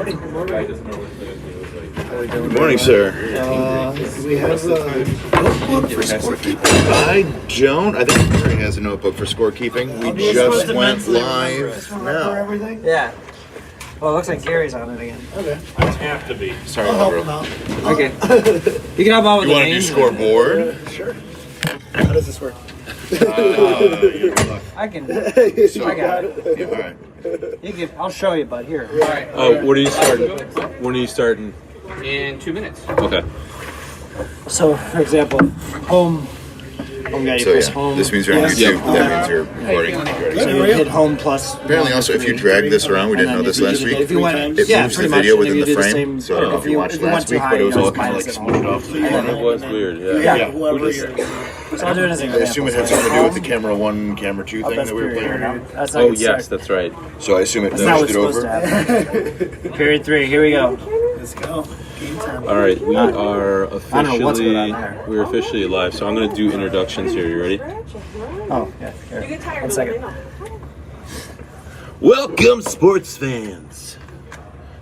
Good morning, sir. Do we have a notebook for scorekeeping? I don't. I think Gary has a notebook for scorekeeping. We just went live now. Everything? Yeah. Well, it looks like Gary's on it again. Okay. I have to be. Sorry, I'll bro. help him out. Okay. You can help out with You the want to do names. scoreboard? Sure. How does this work? I can. So, I got it. Yeah, all right. You can. I'll show you, bud. Here. All right. Oh, what are you starting? When are you starting? In 2 minutes. Okay. So, for example, home guy, you So press yeah, home. this means you're on Yes. YouTube. Yep. That means you're recording. So you hit home plus. Apparently, also, if you drag this around, we didn't know this last week. If you went, It yeah, moves the pretty much. video And within you the do frame. same- So I don't know if you watched if went last too week, high, but it was you all just kind of minus like it smoothed all. off to the corner. It was weird, yeah. Yeah. So I'll do it as an I example. assume it had something to do with the camera 1, camera 2 thing That's that we were period. playing. That's how Oh, you yes, start. that's right. So I assume it That's not nudged what's it supposed to over. happen. Period 3. Here we go. Let's go. Game time. All right, we are I don't know what's going on there. we're officially live. So I'm going to do introductions here. You ready? Oh, yeah. Here. 1 second. Welcome, sports fans,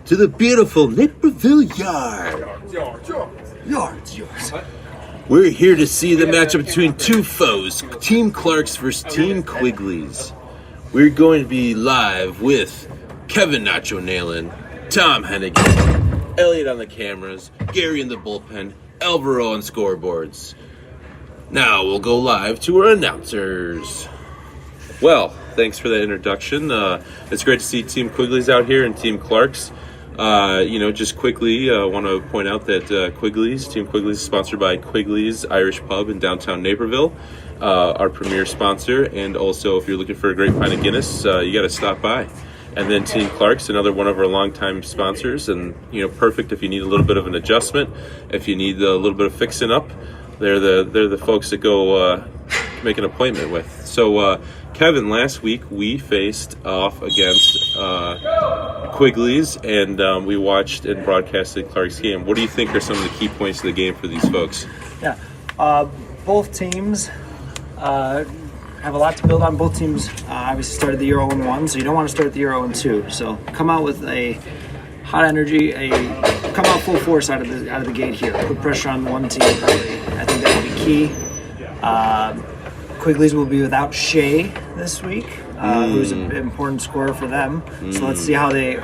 to the beautiful Naperville Yard. Yards. We're here to see the matchup between two foes, Team Clark's versus Team Quigley's. We're going to be live with Kevin Nacho Nailing, Tom Hennigan, Elliot on the cameras, Gary in the bullpen, Alvaro on scoreboards. Now we'll go live to our announcers. Well, thanks for that introduction. It's great to see Team Quigley's out here and Team Clark's. Just quickly, I want to point out that Team Quigley's is sponsored by Quigley's Irish Pub in downtown Naperville, our premier sponsor. And also, if you're looking for a great pint of Guinness, you got to stop by. And then Team Clark's, another one of our longtime sponsors, and perfect if you need a little bit of an adjustment, if you need a little bit of fixing up. They're the folks that go make an appointment with. So, Kevin, last week we faced off against Quigley's, and we watched and broadcasted Clark's game. What do you think are some of the key points of the game for these folks? Yeah. Both teams have a lot to build on. Both teams obviously started the year 0-1, so you don't want to start the year 0-2. So come out with a hot energy, come out full force out of the gate here. Put pressure on one team early. I think that will be key. Quigley's will be without Shea this week, who's an important scorer for them. So let's see how they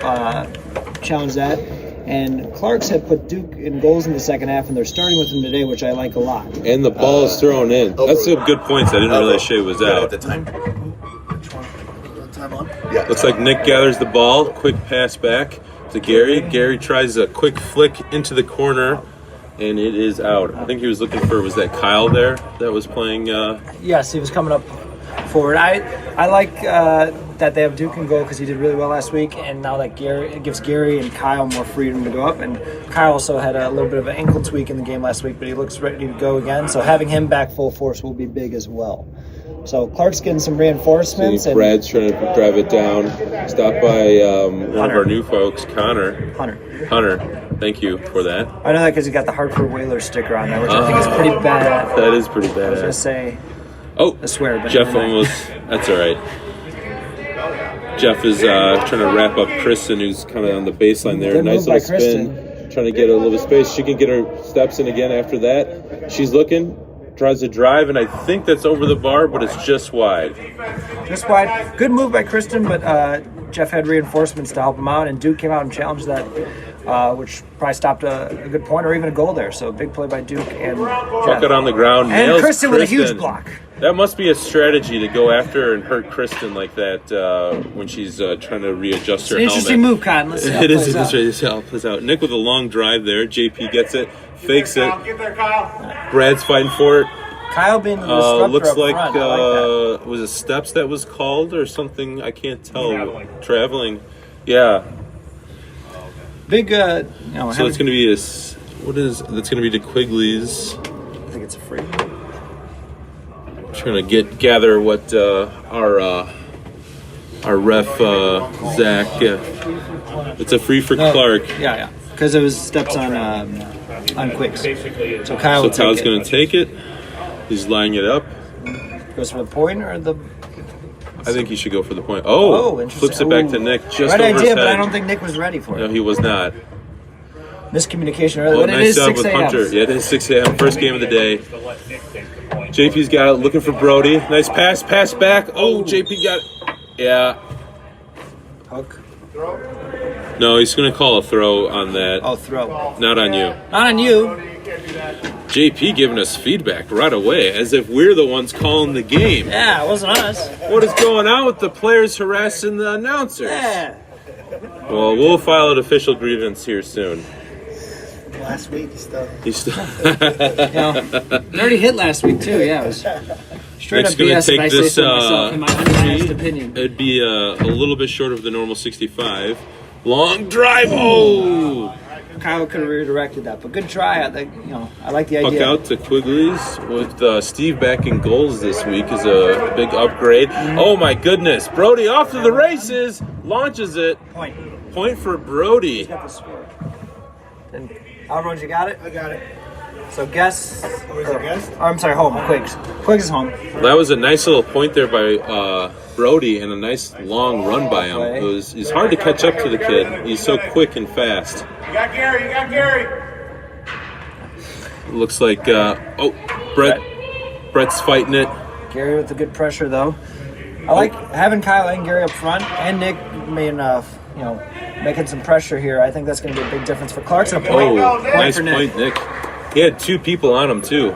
challenge that. And Clark's had put Duke in goals in the second half, and they're starting with him today, which I like a lot. And the ball is thrown in. That's some good points. I didn't realize Shea was At out. the time. Which one? Time on? Yeah. Looks like Nick gathers the ball. Quick pass back to Gary. Gary tries a quick flick into the corner, and it is out. I think he was looking for, was that Kyle there that was playing? Yes, he was coming up forward. I like that they have Duke in goal because he did really well last week, and now that it gives Gary and Kyle more freedom to go up. And Kyle also had a little bit of an ankle tweak in the game last week, but he looks ready to go again. So having him back full force will be big as well. So Clark's getting some reinforcements. And Brad's trying to drive it down. Stopped by one of our new folks, Hunter. Thank you for that. I know that because he got the Hartford Whalers sticker on there, which I think is pretty bad. That is pretty I was going to bad. say, Oh, I swear. But Jeff never mind. almost. That's all right. Jeff is trying to wrap up Kristen, who's kind of on the baseline there. Good Nice move by little spin. Trying to get a little bit of space. She can get her steps in again after that. She's looking. Tries to drive, and I think that's over the bar, but it's just wide. Just wide. Good move by Kristen, but Jeff had reinforcements to help him out, and Duke came out and challenged that, which probably stopped a good point or even a goal there. So big play by Duke and Bucket on the ground. And nails Kristen with a huge block. That must be a strategy to go after her and hurt Kristen like that when she's trying to readjust her Interesting helmet. move, Cotton. Let's see how It is plays out. interesting. Help us out. Nick with a long drive there. JP gets it, fakes it. Brad's fighting for it. Kyle being the disruptor Looks up like, front. I like that. was it steps that was called or something? I can't tell. Traveling. Yeah. Big, So it's going to be that's going to be to Quigley's. I think it's a free. Trying to gather what our ref Zach. It's a free for Clark. Yeah. Because it was steps on Quicks. So Kyle So will Kyle's take going to take it. He's lining it up. Goes for the point or the... points. I think he should go for the point. Oh, interesting. Flips it back to Ooh. Nick just Right over his idea, head. but I don't think Nick was ready for No, it. he was not. Miscommunication earlier, Oh, but it nice is job 6 with a.m. Hunter. Yeah, it is 6 a.m. First game of the day. JP's got it, looking for Brody. Nice pass back. Oh, JP got it. Yeah. Hook. No, he's going to call a throw on that. Oh, throw. Not on you. Not on you. JP giving us feedback right away, as if we're the ones calling the game. Yeah, it wasn't us. What is going on with the players harassing the announcers? Yeah. Well, we'll file an official grievance here soon. Last week, still. He's still It already hit last week, too. Yeah, it was straight Nick's up gonna BS take if I say this, so myself, in my unbiased opinion. It'd be a little bit short of the normal 65. Long drive. Oh! Kyle could have redirected that, but good try. I like the Puck idea. out to Quigley's with Steve back in goals this week is a big upgrade. Oh my goodness. Brody off to the races. Launches it. Point for Brody. Got the score. And Alvarez, you got it? I got it. So guess. Oh, is it guess? Oh, I'm sorry, home. Quiggs. Quiggs is home. That was a nice little point there by Brody and a nice long run by him. It's hard to catch up to the kid. He's so quick and fast. You got Gary. Looks like Brett's fighting it. Gary with the good pressure, though. I like having Kyle and Gary up front, and Nick making some pressure here. I think that's going to be a big difference for Clarkson. A point. Nice for Nick. point, Nick. He had two people on him, too.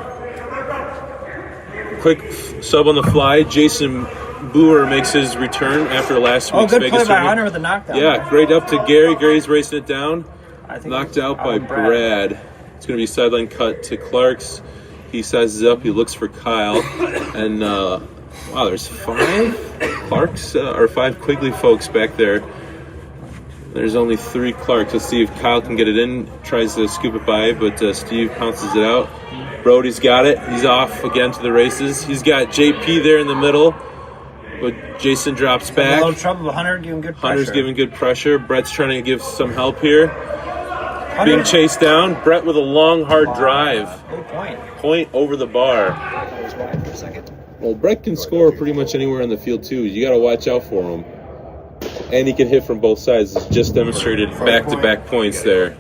Quick sub on the fly. Jason Boer makes his return after last week's good Vegas play by tournament. Hunter with the knockdown. Yeah, great up to Gary. Gary's racing it down. I think Knocked out by Brad. It's going to be a sideline cut to Clark's. He sizes up. He looks for Kyle. And, wow, there's 5 Clark's, or 5 Quigley folks back there. There's only 3 Clarks. Let's see if Kyle can get it in. Tries to scoop it by, but Steve pounces it out. Brody's got it. He's off again to the races. He's got JP there in the middle, but Jason drops back. A little trouble, but Hunter giving good pressure. Hunter's giving good pressure. Brett's trying to give some help here. Being chased down. Brett with a long, hard drive. Good point. Point over the bar. That was wide for a second. Well, Brett can score pretty much anywhere on the field, too. You got to watch out for him. And he can hit from both sides. It's just demonstrated back-to-back points there.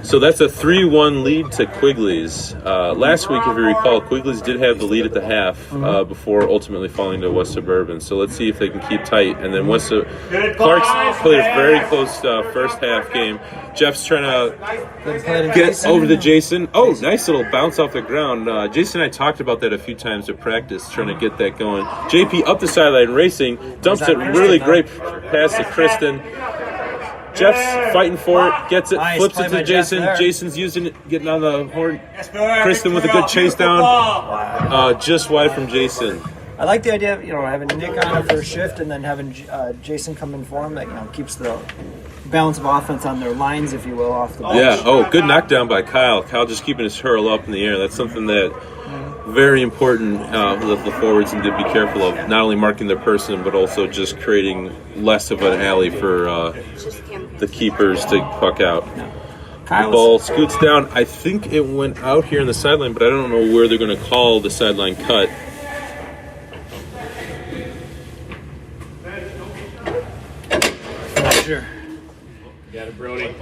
So that's a 3-1 lead to Quigley's. Last week, if you recall, Quigley's did have the lead at the half before ultimately falling to West Suburban. So let's see if they can keep tight. And then Clark's played a very close first half game. Jeff's trying to get over to Jason. Oh, nice little bounce off the ground. Jason and I talked about that a few times at practice, trying to get that going. JP up the sideline racing, dumps it really great pass to Kristen. Jeff's fighting for it, gets it, flips it to Jason. Jason's using it, getting on the horn. Kristen with a good chase down. Just wide from Jason. I like the idea of having Nick on it for a shift and then having Jason come in for him. That keeps the balance of offense on their lines, if you will, off the bench. Yeah. Oh, good knockdown by Kyle. Kyle just keeping his hurl up in the air. That's something that very important that the forwards need to be careful of. Not only marking their person, but also just creating less of an alley for the keepers to puck out. The ball scoots down. I think it went out here on the sideline, but I don't know where they're going to call the sideline cut. Sure. Got it, Brody.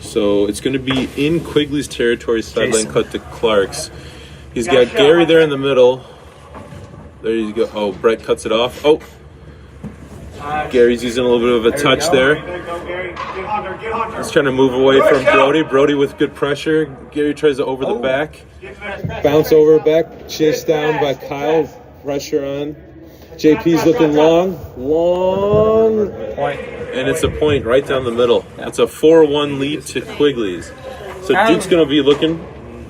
So it's going to be in Quigley's territory, sideline cut to Clark's. He's got Gary there in the middle. There you go. Oh, Brett cuts it off. Oh, Gary's using a little bit of a touch there. He's trying to move away from Brody. Brody with good pressure. Gary tries to over the back. Bounce over back. Chased down by Kyle. Pressure on. JP's looking long. Point. And it's a point right down the middle. It's a 4-1 lead to Quigley's. So Duke's going to be looking.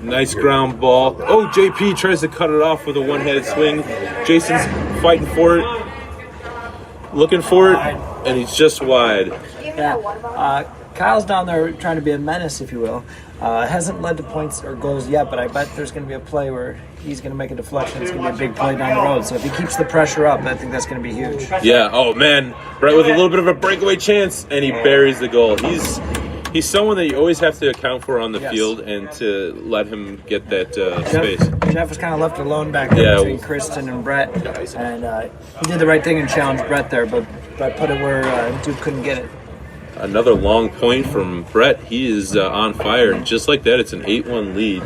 Nice ground ball. Oh, JP tries to cut it off with a one-handed swing. Jason's fighting for it. Looking for it. And he's just wide. Yeah. Kyle's down there trying to be a menace, if you will. Hasn't led to points or goals yet, but I bet there's going to be a play where he's going to make a deflection. It's going to be a big play down the road. So if he keeps the pressure up, I think that's going to be huge. Yeah. Oh, man. Brett with a little bit of a breakaway chance, and he buries the goal. He's someone that you always have to account for on the Yes. field and to let him get that space. Jeff was kind of left alone back there Yeah. between Kristen and Brett, and he did the right thing and challenged Brett there, but Brett put it where Duke couldn't get it. Another long point from Brett. He is on fire, and just like that, it's an 8-1 lead.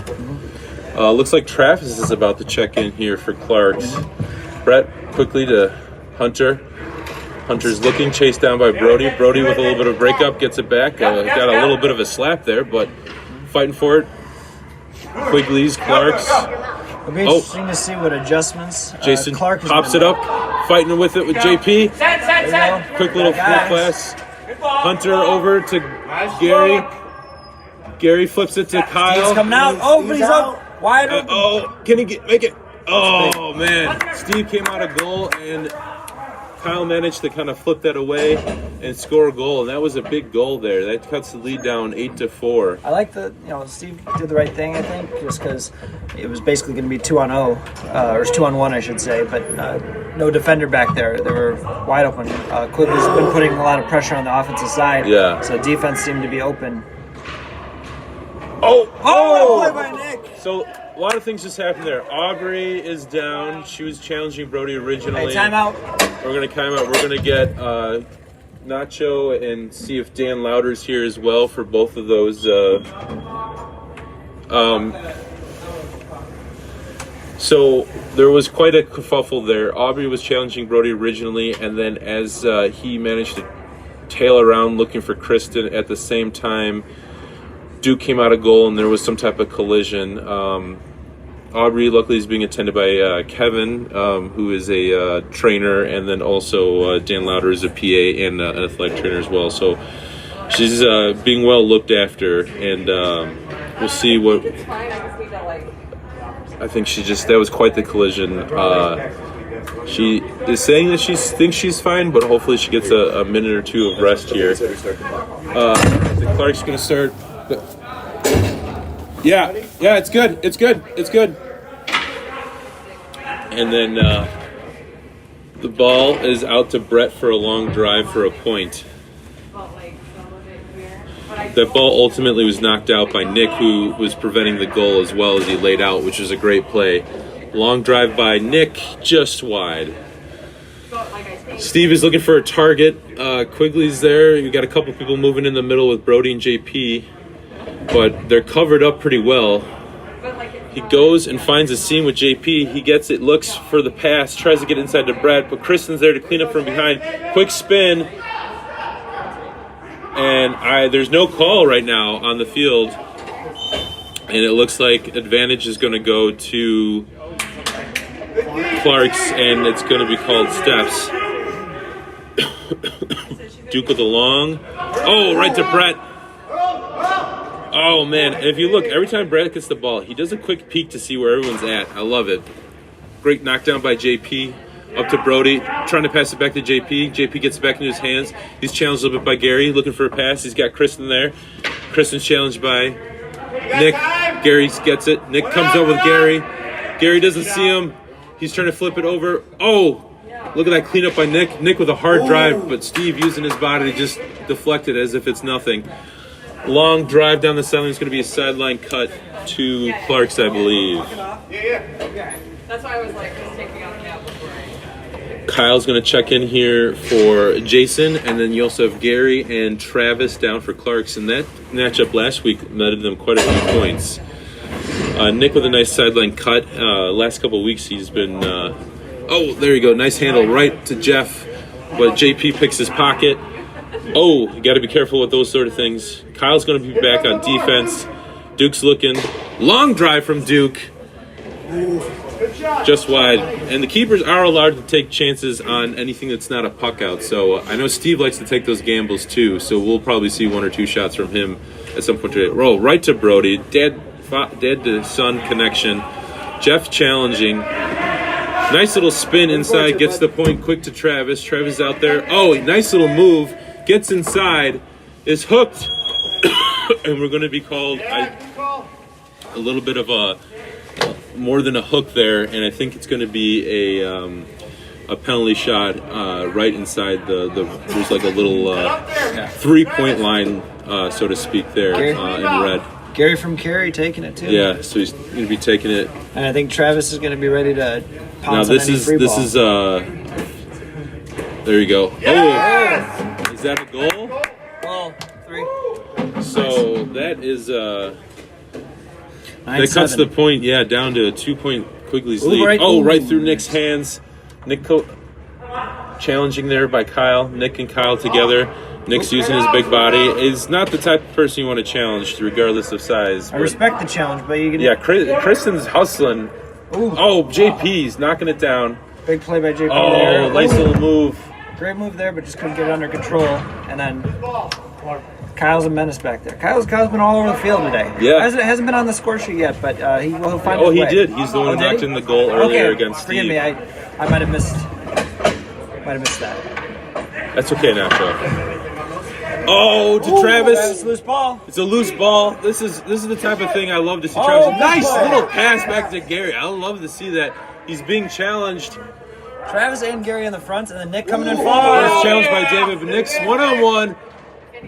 Looks like Travis is about to check in here for Clark's. Brett quickly to Hunter. Hunter's looking, chased down by Brody. Brody with a little bit of breakup gets it back. Got a little bit of a slap there, but fighting for it. Quigley's, Clark's. It'll be interesting to see what adjustments Jason Clark has pops been it up, fighting with it with JP. There you go. Quick little flip Guys. pass. Hunter over to Gary. Gary flips it to Kyle. He's coming out. Oh, but he's up. Wide open. Can he make it? Oh, man. Steve came out of goal, and Kyle managed to kind of flip that away and score a goal, and that was a big goal there. That cuts the lead down 8-4. I like Steve did the right thing, I think, just because it was basically going to be 2-0, or 2-on-1, I should say, but no defender back there. They were wide open. Quigley's been putting a lot of pressure on the offensive side, so defense seemed to be open. Oh, play by Nick. So a lot of things just happened there. Aubrey is down. She was challenging Brody originally. Hey, timeout. We're going to time out. We're going to get Nacho and see if Dan Louder's here as well for both of those. So there was quite a kerfuffle there. Aubrey was challenging Brody originally, and then as he managed to tail around looking for Kristen at the same time, Duke came out of goal and there was some type of collision. Aubrey luckily is being attended by Kevin, who is a trainer, and then also Dan Louder is a PA and an athletic trainer as well. So she's being well looked after, and we'll see what. I think that was quite the collision. She is saying that she thinks she's fine, but hopefully she gets a minute or two of rest here. Clark's going to start. Yeah, it's good. And then the ball is out to Brett for a long drive for a point. That ball ultimately was knocked out by Nick, who was preventing the goal as well as he laid out, which was a great play. Long drive by Nick, just wide. Steve is looking for a target. Quigley's there. You got a couple people moving in the middle with Brody and JP, but they're covered up pretty well. He goes and finds a seam with JP. He gets it, looks for the pass, tries to get inside to Brett, but Kristen's there to clean up from behind. Quick spin. And there's no call right now on the field. And it looks like advantage is going to go to Clark's, and it's going to be called steps. Duke with a long. Oh, right to Brett. Oh, man. And if you look, every time Brett gets the ball, he does a quick peek to see where everyone's at. I love it. Great knockdown by JP. Up to Brody, trying to pass it back to JP. JP gets it back into his hands. He's challenged a little bit by Gary, looking for a pass. He's got Kristen there. Kristen's challenged by Nick. Gary gets it. Nick comes up with Gary. Gary doesn't see him. He's trying to flip it over. Oh, look at that cleanup by Nick. Nick with a hard drive, but Steve using his body to just deflect it as if it's nothing. Long drive down the sideline is going to be a sideline cut to Clark's, I believe. That's why I was like, just taking out the cap before. Kyle's going to check in here for Jason, and then you also have Gary and Travis down for Clark's. And that matchup last week netted them quite a few points. Nick with a nice sideline cut. Last couple of weeks he's been... oh, there you go. Nice handle right to Jeff. But JP picks his pocket. Oh, you got to be careful with those sort of things. Kyle's going to be back on defense. Duke's looking. Long drive from Duke. Just wide. And the keepers are allowed to take chances on anything that's not a puck out. So I know Steve likes to take those gambles too. So we'll probably see one or two shots from him at some point today. Roll right to Brody. Dad to son connection. Jeff challenging. Nice little spin inside. Gets the point quick to Travis. Travis out there. Oh, nice little move. Gets inside. Is hooked. And we're going to be called a little bit of a... more than a hook there, and I think it's going to be a a penalty shot right inside there's like a little 3-point line, so to speak, there in red. Gary from Cary taking it too. Yeah, so he's going to be taking it. And I think Travis is going to be ready to pounce Now on any free ball. There you go. Oh, is that a goal? Ball, 3. So that is that cuts 9-7. the point, down to a 2-point Quigley's Ooh, lead. right. Right Ooh. through Nick's hands. Nick challenging there by Kyle. Nick and Kyle together. Nick's using his big body. He's not the type of person you want to challenge, regardless of size. I respect the challenge, but you can. Yeah, Kristen's hustling. Ooh. Oh, JP's knocking it down. Big play by JP Oh, there. nice little move. Great move there, but just couldn't get it under control. And then Kyle's a menace back there. Kyle's been all over the field today. Yeah. Hasn't been on the score sheet yet, but he'll find Oh, his he way. did. He's the one who did knocked he? in the goal earlier Okay, against forgive Steve. me. I might have missed that. That's okay, Nacho. Oh, to Travis. Travis, loose ball. It's a loose ball. This is the type of thing I love to see. Travis. Nice little pass back to Gary. I love to see that. He's being challenged. Travis and Gary in the front, and then Nick coming in He's front. challenged by David, but Nick's one-on-one.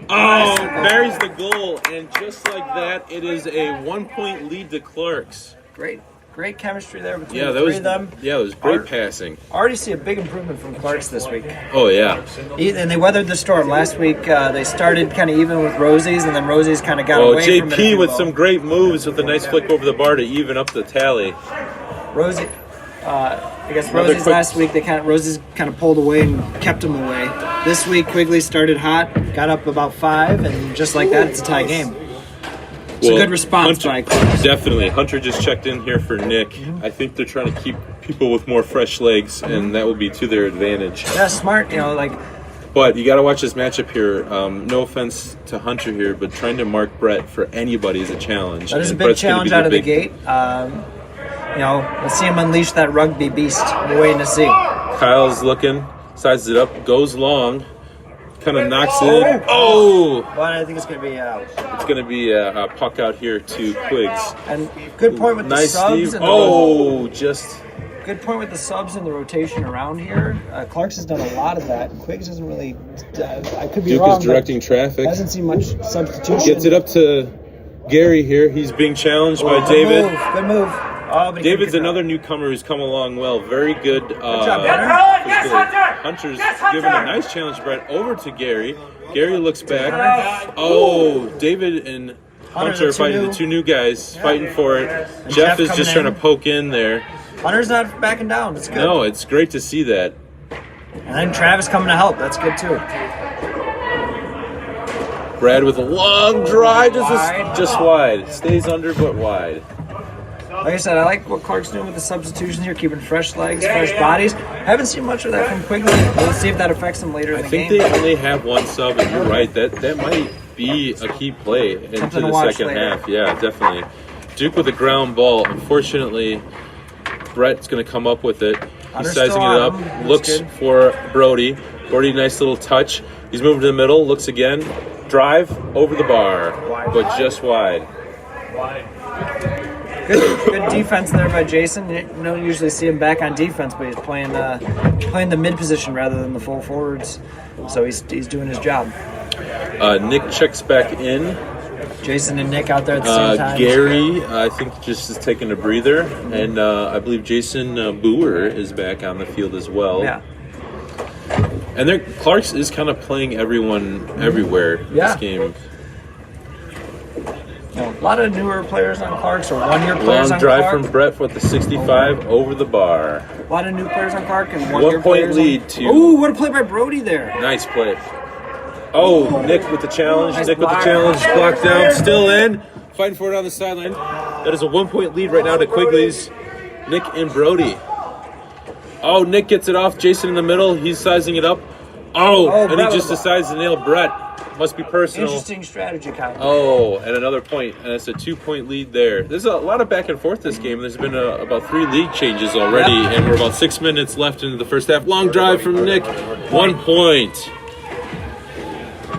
Oh, buries the goal, and just like that, it is a 1-point lead to Clark's. Great chemistry there between Yeah, the that three of them. Yeah, it was great passing. Already see a big improvement from Clark's this week. Oh yeah. And they weathered the storm. Last week they started kind of even with Rosie's, and then Rosie's kind of got away from it. JP with some great moves with a nice flick over the bar to even up the tally. Rosie, I guess Rosie's last week Rosie's kind of pulled away and kept him away. This week Quigley started hot, got up about 5, and just like that, it's a tie game. It's a good response by Clark. Definitely. Hunter just checked in here for Nick. I think they're trying to keep people with more fresh legs, and that will be to their advantage. Yeah, smart. But you got to watch this matchup here. No offense to Hunter here, but trying to mark Brett for anybody is a challenge. That is a And big Brett's gonna challenge be out of the gate. Let's see him unleash that rugby beast. We're waiting to see. Kyle's looking, sizes it up, goes long, kind of knocks it in. Oh! But I think it's going to be out. It's going to be a puck out here to Quiggs. And good point with the Nice, subs. Steve. And good point with the subs and the rotation around here. Clark's has done a lot of that. Quiggs doesn't really. I could be Duke wrong. is directing traffic. Hasn't seen much substitution. Gets it up to Gary here. He's being challenged by David. Good move. Oh, but David's another newcomer who's come along well. Very good. Good job, Hunter. Hunter's given a nice challenge, Brett, over to Gary. Gary looks back. Oh, David and Hunter fighting the two new guys, fighting for it. Jeff is just trying to poke in there. Hunter's not backing down. It's good. No, it's great to see that. And then Travis coming to help. That's good too. Brad with a long drive, just wide. Stays under, but wide. Like I said, I like what Clark's doing with the substitutions here, keeping fresh legs, fresh bodies. Haven't seen much of that from Quigley. We'll see if that affects him later in the game. I think they only have one sub, and you're right. That might be a key play into the second half. Yeah, definitely. Duke with a ground ball. Unfortunately, Brett's going to come up with it. He's sizing it up. Looks for Brody. Brody, nice little touch. He's moving to the middle. Looks again. Drive over the bar, but just wide. Good defense there by Jason. You don't usually see him back on defense, but he's playing the mid position rather than the full forwards. So he's doing his job. Nick checks back in. Jason and Nick out there at the same time. Gary, I think, just is taking a breather, and I believe Jason Boer is back on the field as well. Yeah. And Clark's is kind of playing everyone everywhere this game. A lot of newer players on Clark's or one-year players Long on drive Clark. from Brett with the 65 over the bar. A lot of new players on Clark and one-year 1 point players lead on... to. Ooh, what a play by Brody there. Nice play. Oh, Nick with the challenge. Nice Nick with the block. challenge. Blocked down. Still in. Fighting for it on the sideline. That is a 1 point lead right now to Quigley's. Nick and Brody. Oh, Nick gets it off. Jason in the middle. He's sizing it up. Oh, and he just decides to nail Brett. Must be personal. Interesting strategy, Kyle. Oh, and another point. And it's a 2 point lead there. There's a lot of back and forth this game. There's been about 3 league changes already, and we're about 6 minutes left into the first half. Long drive from Nick. 1 point.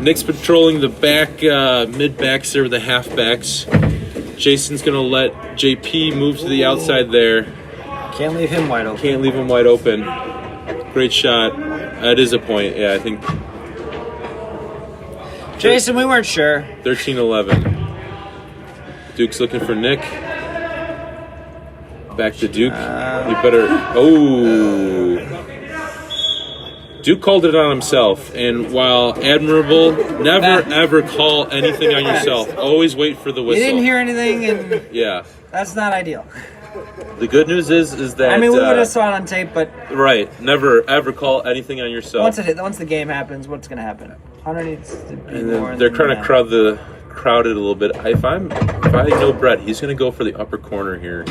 Nick's patrolling the back, mid-backs there with the half-backs. Jason's going to let JP move to the outside there. Can't leave him wide open. Can't leave him wide open. Great shot. That is a point. Yeah, I think Jason, we weren't sure. 13-11. Duke's looking for Nick. Back to Duke. You better. Oh. Duke called it on himself, and while admirable, never ever call anything on yourself. Always wait for the You whistle. didn't hear anything, and Yeah. that's not ideal. The good news is that I mean, we would have saw it on tape, but right. Never ever call anything on yourself. once the game happens, what's going to happen? Hunter needs to be And more. then they're than trying to that. crowd it a little bit. If I know Brett, he's going to go for the upper corner here.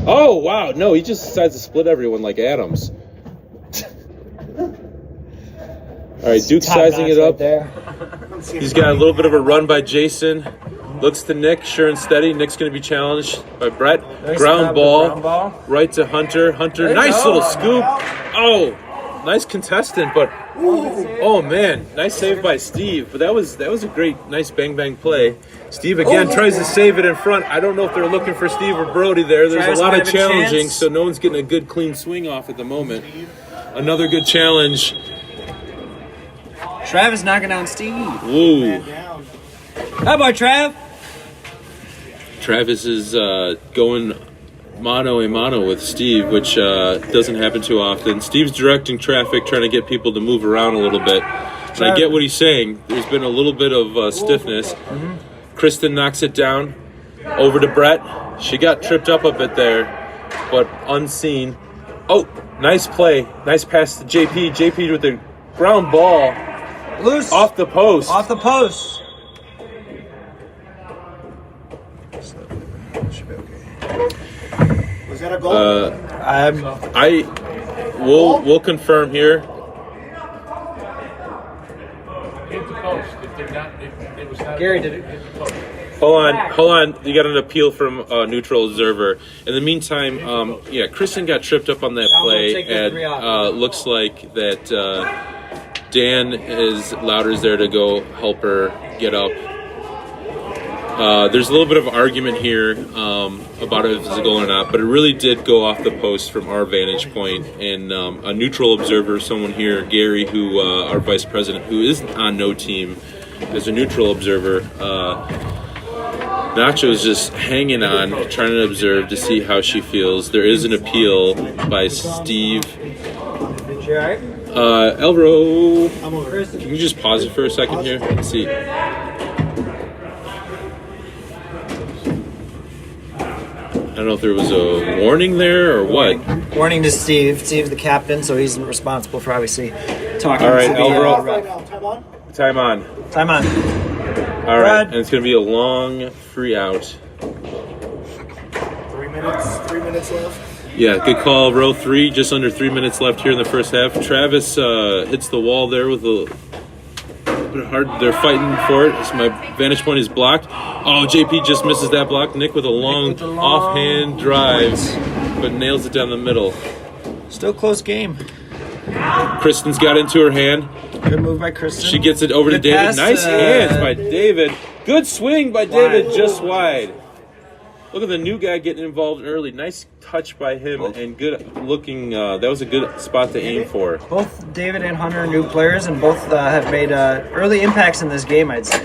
Oh wow! No, he just decides to split everyone like Adams. All right, Duke's Top sizing notch it right up. there. He's got a little bit of a run by Jason. Looks to Nick, sure and steady. Nick's going to be challenged by Brett. Nice Ground job with ball, ground ball. right to Hunter. Hunter, There you nice go. little scoop. Oh, nice contestant, but oh man, nice save by Steve. But that was a great, nice bang play. Steve again tries to save it in front. I don't know if they're looking for Steve or Brody there. There's Travis a lot might of have a challenging, chance. so no one's getting a good clean swing off at the moment. Another good challenge. Travis knocking down Steve. Ooh. Hi, boy, Trav. Travis is going mano a mano with Steve, which doesn't happen too often. Steve's directing traffic, trying to get people to move around a little bit. And I get what he's saying. There's been a little bit of stiffness. Kristen knocks it down. Over to Brett. She got tripped up a bit there, but unseen. Oh, nice play. Nice pass to JP. JP with the ground ball. Loose. Off the post. Off the post. Was that a goal? We'll confirm here. Hit the post. If they're not, if it was not. Gary did it. Hit the post. Hold on. You got an appeal from neutral observer. In the meantime, Kristen got tripped up on that I'm gonna play, take the three and off. looks like that Dan is Louder's there to go help her get up. There's a little bit of argument here about if it's a goal or not, but it really did go off the post from our vantage point. And a neutral observer, someone here, Gary, who our vice president, who is on no team, as a neutral observer, Nacho's just hanging on, trying to observe to see how she feels. There is an appeal by Steve. You all right? Elro, I'm over. can you just pause it for a second here? Let's see. I don't know if there was a warning there or what. Warning to Steve. Steve's the captain, so he's responsible for obviously talking All right, to the overall- Right ref. now, time on. Time on. Time on. All right, Brad. and it's going to be a long free out. 3 minutes. 3 minutes left. Yeah, good call. Row 3, just under 3 minutes left here in the first half. Travis hits the wall there with a bit hard. They're fighting for it. So my vantage point is blocked. Oh, JP just misses that block. Nick with a long offhand drive, but nails it down the middle. Still close game. Kristen's got into her hand. Good move by Kristen. She gets it over to Good David. pass, Nice hands by David. Good swing by David, just wide. Look at the new guy getting involved early. Nice touch by him and good looking. That was a good spot to aim for. Both David and Hunter are new players, and both have made early impacts in this game, I'd say.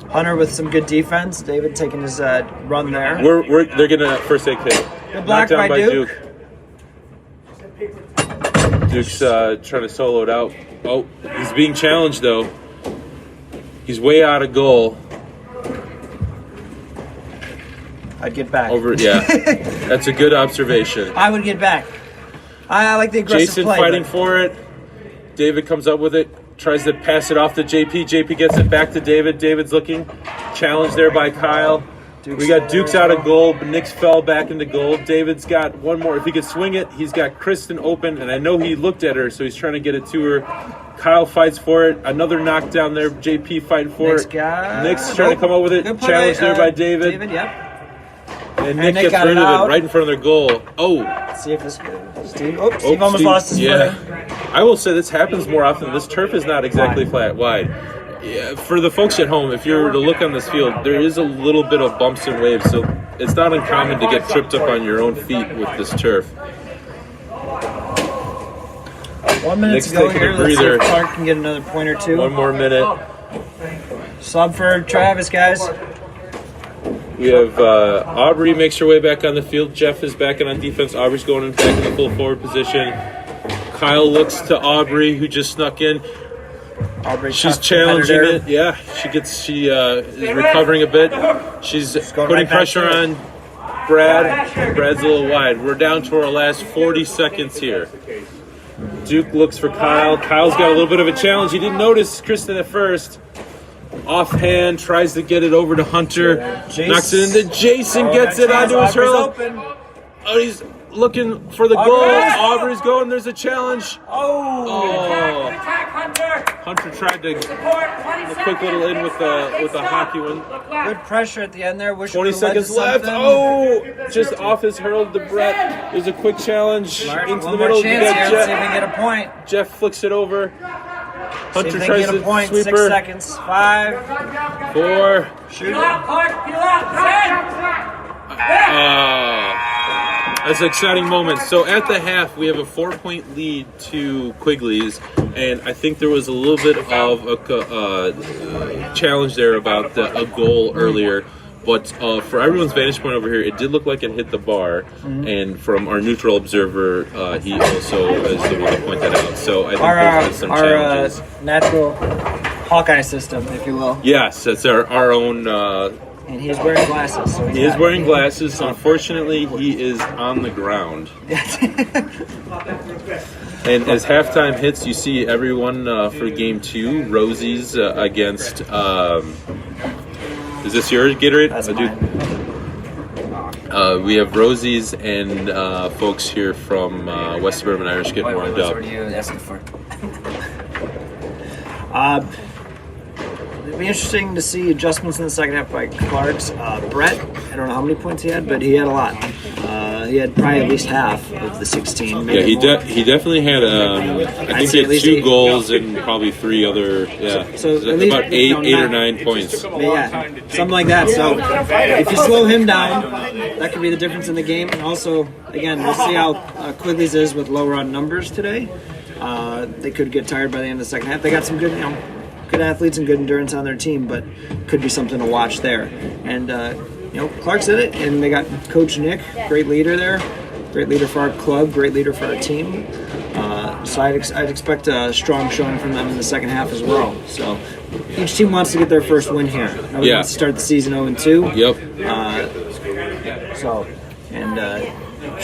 Hunter with some good defense. David taking his run there. They're getting a first aid kick. Good block Knocked down by Duke. Duke's trying to solo it out. Oh, he's being challenged though. He's way out of goal. I'd get back. That's a good observation. I would get back. I like the aggressive Jason play. fighting but for it. David comes up with it, tries to pass it off to JP. JP gets it back to David. David's looking. Challenged there by Kyle. We got Duke's out of goal, but Nick's fell back into goal. David's got one more. If he could swing it, he's got Kristen open, and I know he looked at her, so he's trying to get it to her. Kyle fights for it. Another knockdown there. JP fighting for it. Nick's trying to come up with it. Good play Challenged there by David. David, yep. And Nick Nick gets got rid it of out. it right in front of their goal. Oh. Let's see if this Steve. Oh, Steve almost lost his footing. I will say this happens more often. This turf is not exactly flat wide. Yeah, for the folks at home, if you were to look on this field, there is a little bit of bumps and waves, so it's not uncommon to get tripped up on your own feet with this turf. 1 minute Nick's to go taking here. a Let's see breather. if Clark can get another point or two. One more minute. Sub for Travis, guys. We have Aubrey makes her way back on the field. Jeff is back in on defense. Aubrey's going back in the full forward position. Kyle looks to Aubrey, who just snuck in. Aubrey, She's tough challenging competitor. it. Yeah, she is recovering a bit. She's going putting right back pressure to on Brad. Brad's a little wide. We're down to our last 40 seconds here. Duke looks for Kyle. Kyle's got a little bit of a challenge. He didn't notice Kristen at first. Offhand, tries to get it over to Hunter. Knocks it into Jason, gets it onto his hurl. Oh, he's looking for the goal. Aubrey's going. There's a challenge. Oh. Hunter tried to a quick little in with a hockey one. Good pressure at the end there. Wish 20 it would've led to seconds left. something. Oh, just off his hurl to Brett. There's a quick challenge into One the more middle. You chance got here. Let's see if we Jeff. can get a point. Jeff flicks it over. See Hunter if they tries can get a to point. sweep 6 her. seconds. 5. 4. Shoot it. That's an exciting moment. So at the half, we have a 4-point lead to Quigley's, and I think there was a little bit of a challenge there about a goal earlier. But for everyone's vantage point over here, it did look like it hit the bar. And from our neutral observer, he also is the one to point that out. So I think there's been some challenges. Natural Hawkeye system, if you will. Yes, that's our own. And he's wearing glasses. So He is wearing glasses. Unfortunately, he is on the ground. And as halftime hits, you see everyone for game 2. Rosie's against. Is this yours, Gatorade? That's mine. We have Rosie's and folks here from West Suburban Irish getting warmed up. What are you asking for? It'd be interesting to see adjustments in the second half by Clark's. Brett, I don't know how many points he had, but he had a lot. He had probably at least half of the 16. Yeah, maybe more. he definitely had. I think say he at had least 2 8. goals and probably 3 other. Yeah, So at least, about you know, 8 or 9 9 points. But yeah, something like that. So if you slow him down, that could be the difference in the game. And also, again, we'll see how Quigley's is with lower on numbers today. They could get tired by the end of the second half. They got some good, good athletes and good endurance on their team, but could be something to watch there. And Clark's in it, and they got Coach Nick, great leader there, great leader for our club, great leader for our team. So I'd expect a strong showing from them in the second half as well. So each team wants to get their first win here. Nobody wants to start the season 0-2. Yep.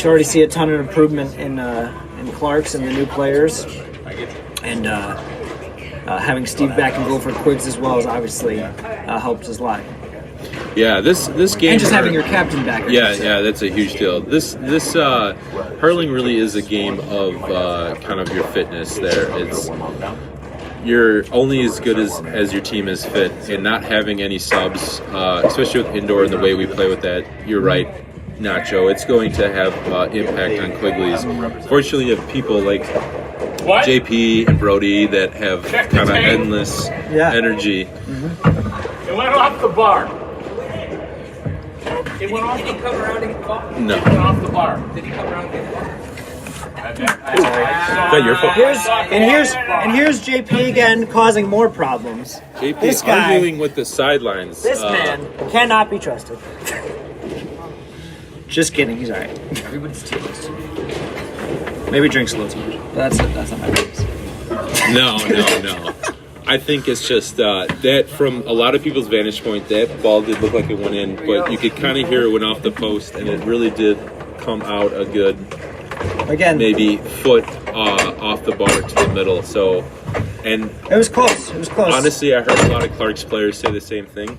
You already see a ton of improvement in Clark's and the new players, and having Steve back and go for Quigs as well as obviously helps us a lot. Yeah, this game And just having your captain back. Yeah, that's a huge deal. This hurling really is a game of kind of your fitness. There, you're only as good as your team is fit, and not having any subs, especially with indoor and the way we play with that. You're right, Nacho. It's going to have impact on Quigley's. Fortunately, you have people like JP and Brody that have kind of endless energy. It went off the bar. It went off. Did he come around and get the ball? No. It went off the bar. Did he come around and get the ball? Is that your fault? Here's JP again causing more problems. JP This guy- arguing with the sidelines. This man cannot be trusted. Just kidding, he's alright. Everybody's team is too. Maybe drinks a little too much. But that's not my business. No. I think it's just that from a lot of people's vantage point, that ball did look like it went in, but you could kind of hear it went off the post, and it really did come out a good, Again, maybe foot off the bar to the middle. So, and it was close. honestly, I heard a lot of Clark's players say the same thing.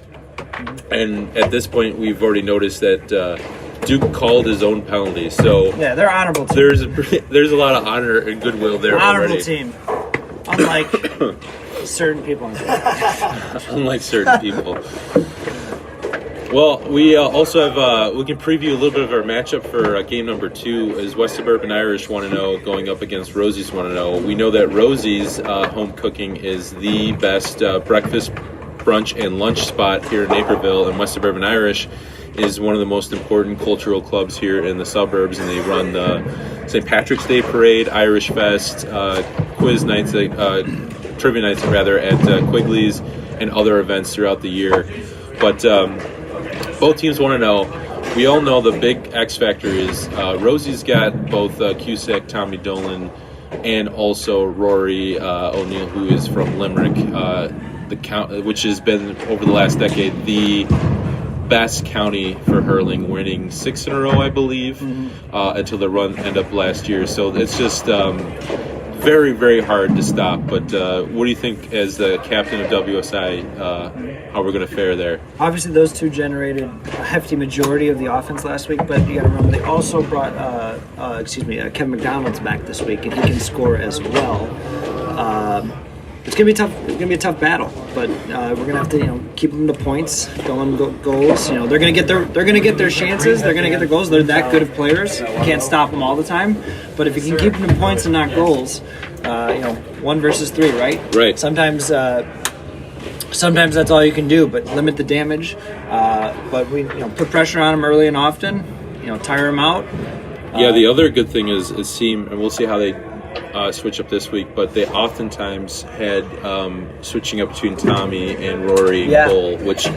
And at this point, we've already noticed that Duke called his own penalty. So yeah, they're honorable team. there's a lot of honor and goodwill there Honorable already. team. Unlike certain people. Unlike certain people. Well, we also have, we can preview a little bit of our matchup for game number 2 is West Suburban Irish 1-0 going up against Rosie's 1-0. We know that Rosie's home cooking is the best breakfast, brunch, and lunch spot here in Naperville, and West Suburban Irish is one of the most important cultural clubs here in the suburbs, and they run the St. Patrick's Day Parade, Irish Fest, quiz nights, trivia nights rather, at Quigley's, and other events throughout the year. But both teams want to know. We all know the big X factor is Rosie's got both Cusack, Tommy Dolan, and also Rory O'Neill, who is from Limerick, which has been over the last decade the best county for hurling, winning 6 in a row, I believe, until the run ended up last year. So it's just very, very hard to stop. But what do you think, as the captain of WSI, how we're going to fare there? Obviously, those two generated a hefty majority of the offense last week, but you got to remember they also brought, Kevin McDonald's back this week, and he can score as well. It's gonna be tough. It's gonna be a tough battle, but we're gonna have to, keep them to points, don't let them goals. They're gonna get their chances. They're gonna get their goals. They're that good of players. You can't stop them all the time, but if you can keep them to points and not goals, 1 versus 3, right? Right. Sometimes that's all you can do, but limit the damage. But we, put pressure on them early and often. Tire them out. Yeah, the other good thing is seem, and we'll see how they switch up this week, but they oftentimes had switching up between Tommy and Rory and Cole, which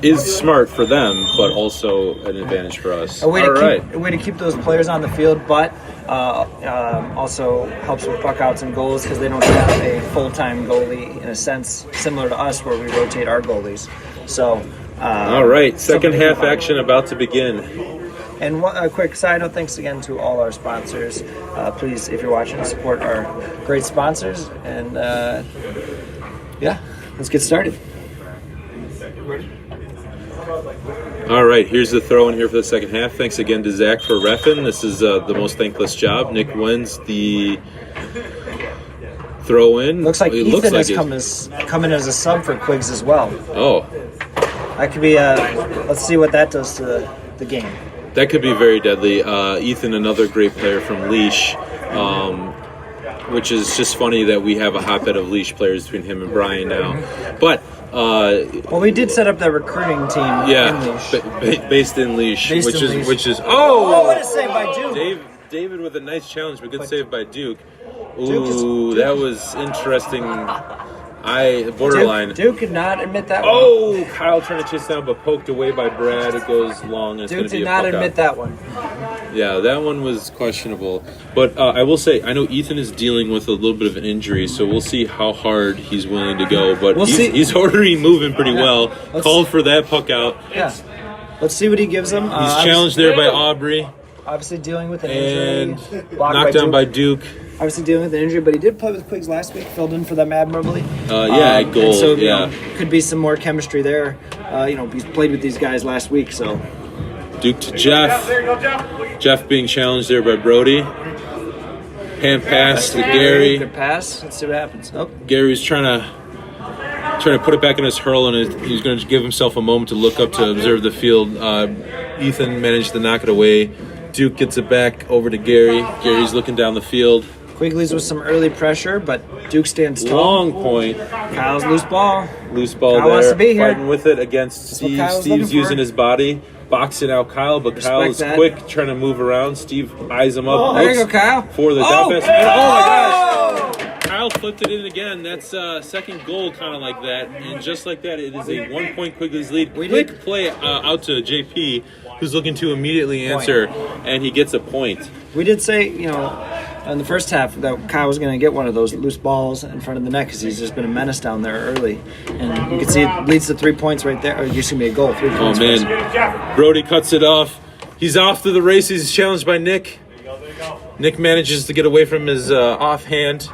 is smart for them, but also an advantage for us. A way to keep those players on the field, but also helps with puck outs and goals because they don't have a full-time goalie in a sense similar to us where we rotate our goalies. So, all right, second half action about to begin. And a quick side note, thanks again to all our sponsors. Please, if you're watching, support our great sponsors. And let's get started. All right, here's the throw in here for the second half. Thanks again to Zach for reffing. This is the most thankless job. Nick wins the throw in. Looks like Ethan has come in as a sub for Quigs as well. Oh. That could be let's see what that does to the game. That could be very deadly. Ethan, another great player from Leash, which is just funny that we have a hotbed of Leash players between him and Brian now. But we did set up that recruiting team. Yeah, in Leash. Based in Leash, which is what a save by Duke! David with a nice challenge, but good save by Duke. Ooh, that was interesting. Borderline. Duke could not admit that one. Oh, Kyle trying to chase down, but poked away by Brad. It goes long. And it's Duke going to be did a not puck admit out. that one. Yeah, that one was questionable. But I will say, I know Ethan is dealing with a little bit of an injury, so we'll see how hard he's willing to go. But he's already moving pretty well. Called for that puck out. Yeah. Let's see what he gives him. He's challenged there by Aubrey. Obviously dealing with an injury. And knocked down by Duke. Obviously dealing with an injury, but he did play with Quigs last week, filled in for them admirably. Goal. So, could be some more chemistry there. He's played with these guys last week, so. Duke to Jeff. Jeff being challenged there by Brody. Hand pass to Gary. Good pass. Let's see what happens. Oh. Gary's trying to put it back in his hurl, and he's going to give himself a moment to look up to observe the field. Ethan managed to knock it away. Duke gets it back over to Gary. Gary's looking down the field. Quigley's with some early pressure, but Duke stands tall. Long point. Kyle's loose ball. Loose ball Kyle there. wants to be here. Fighting with it against Steve. Steve's using his body. Boxing out Kyle, but Kyle is quick, trying to move around. Steve eyes him up. Oh, there you go, Kyle. For the defense. Oh, my gosh. Kyle flipped it in again. That's second goal kind of like that. And just like that, it is a 1-point Quigley's lead. Quick play out to JP, who's looking to immediately answer, and he gets a point. We did say, in the first half that Kyle was going to get one of those loose balls in front of the net because he's just been a menace down there early. And you can see it leads to 3 points right there. Or it used to be a goal, 3 points. Oh, man. Brody cuts it off. He's off to the races. He's challenged by Nick. Nick manages to get away from his offhand.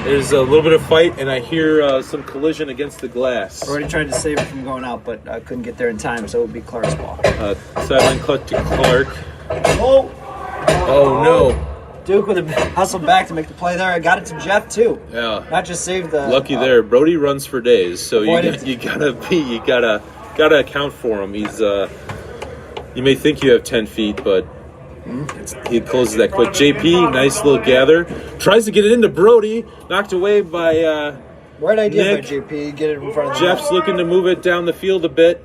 There's a little bit of fight, and I hear some collision against the glass. Already tried to save it from going out, but I couldn't get there in time, so it would be Clark's ball. Sideline cut to Clark. Oh, no. Duke with a hustle back to make the play there. I got it to Jeff, too. Yeah. Not just save the... Lucky there. Brody runs for days, so you gotta account for him. He's you may think you have 10 feet, but he closes that quick. JP, nice little gather. Tries to get it into Brody. Knocked away by right idea Nick. by JP. Get it in front of the Jeff's looking to move it down the field a bit.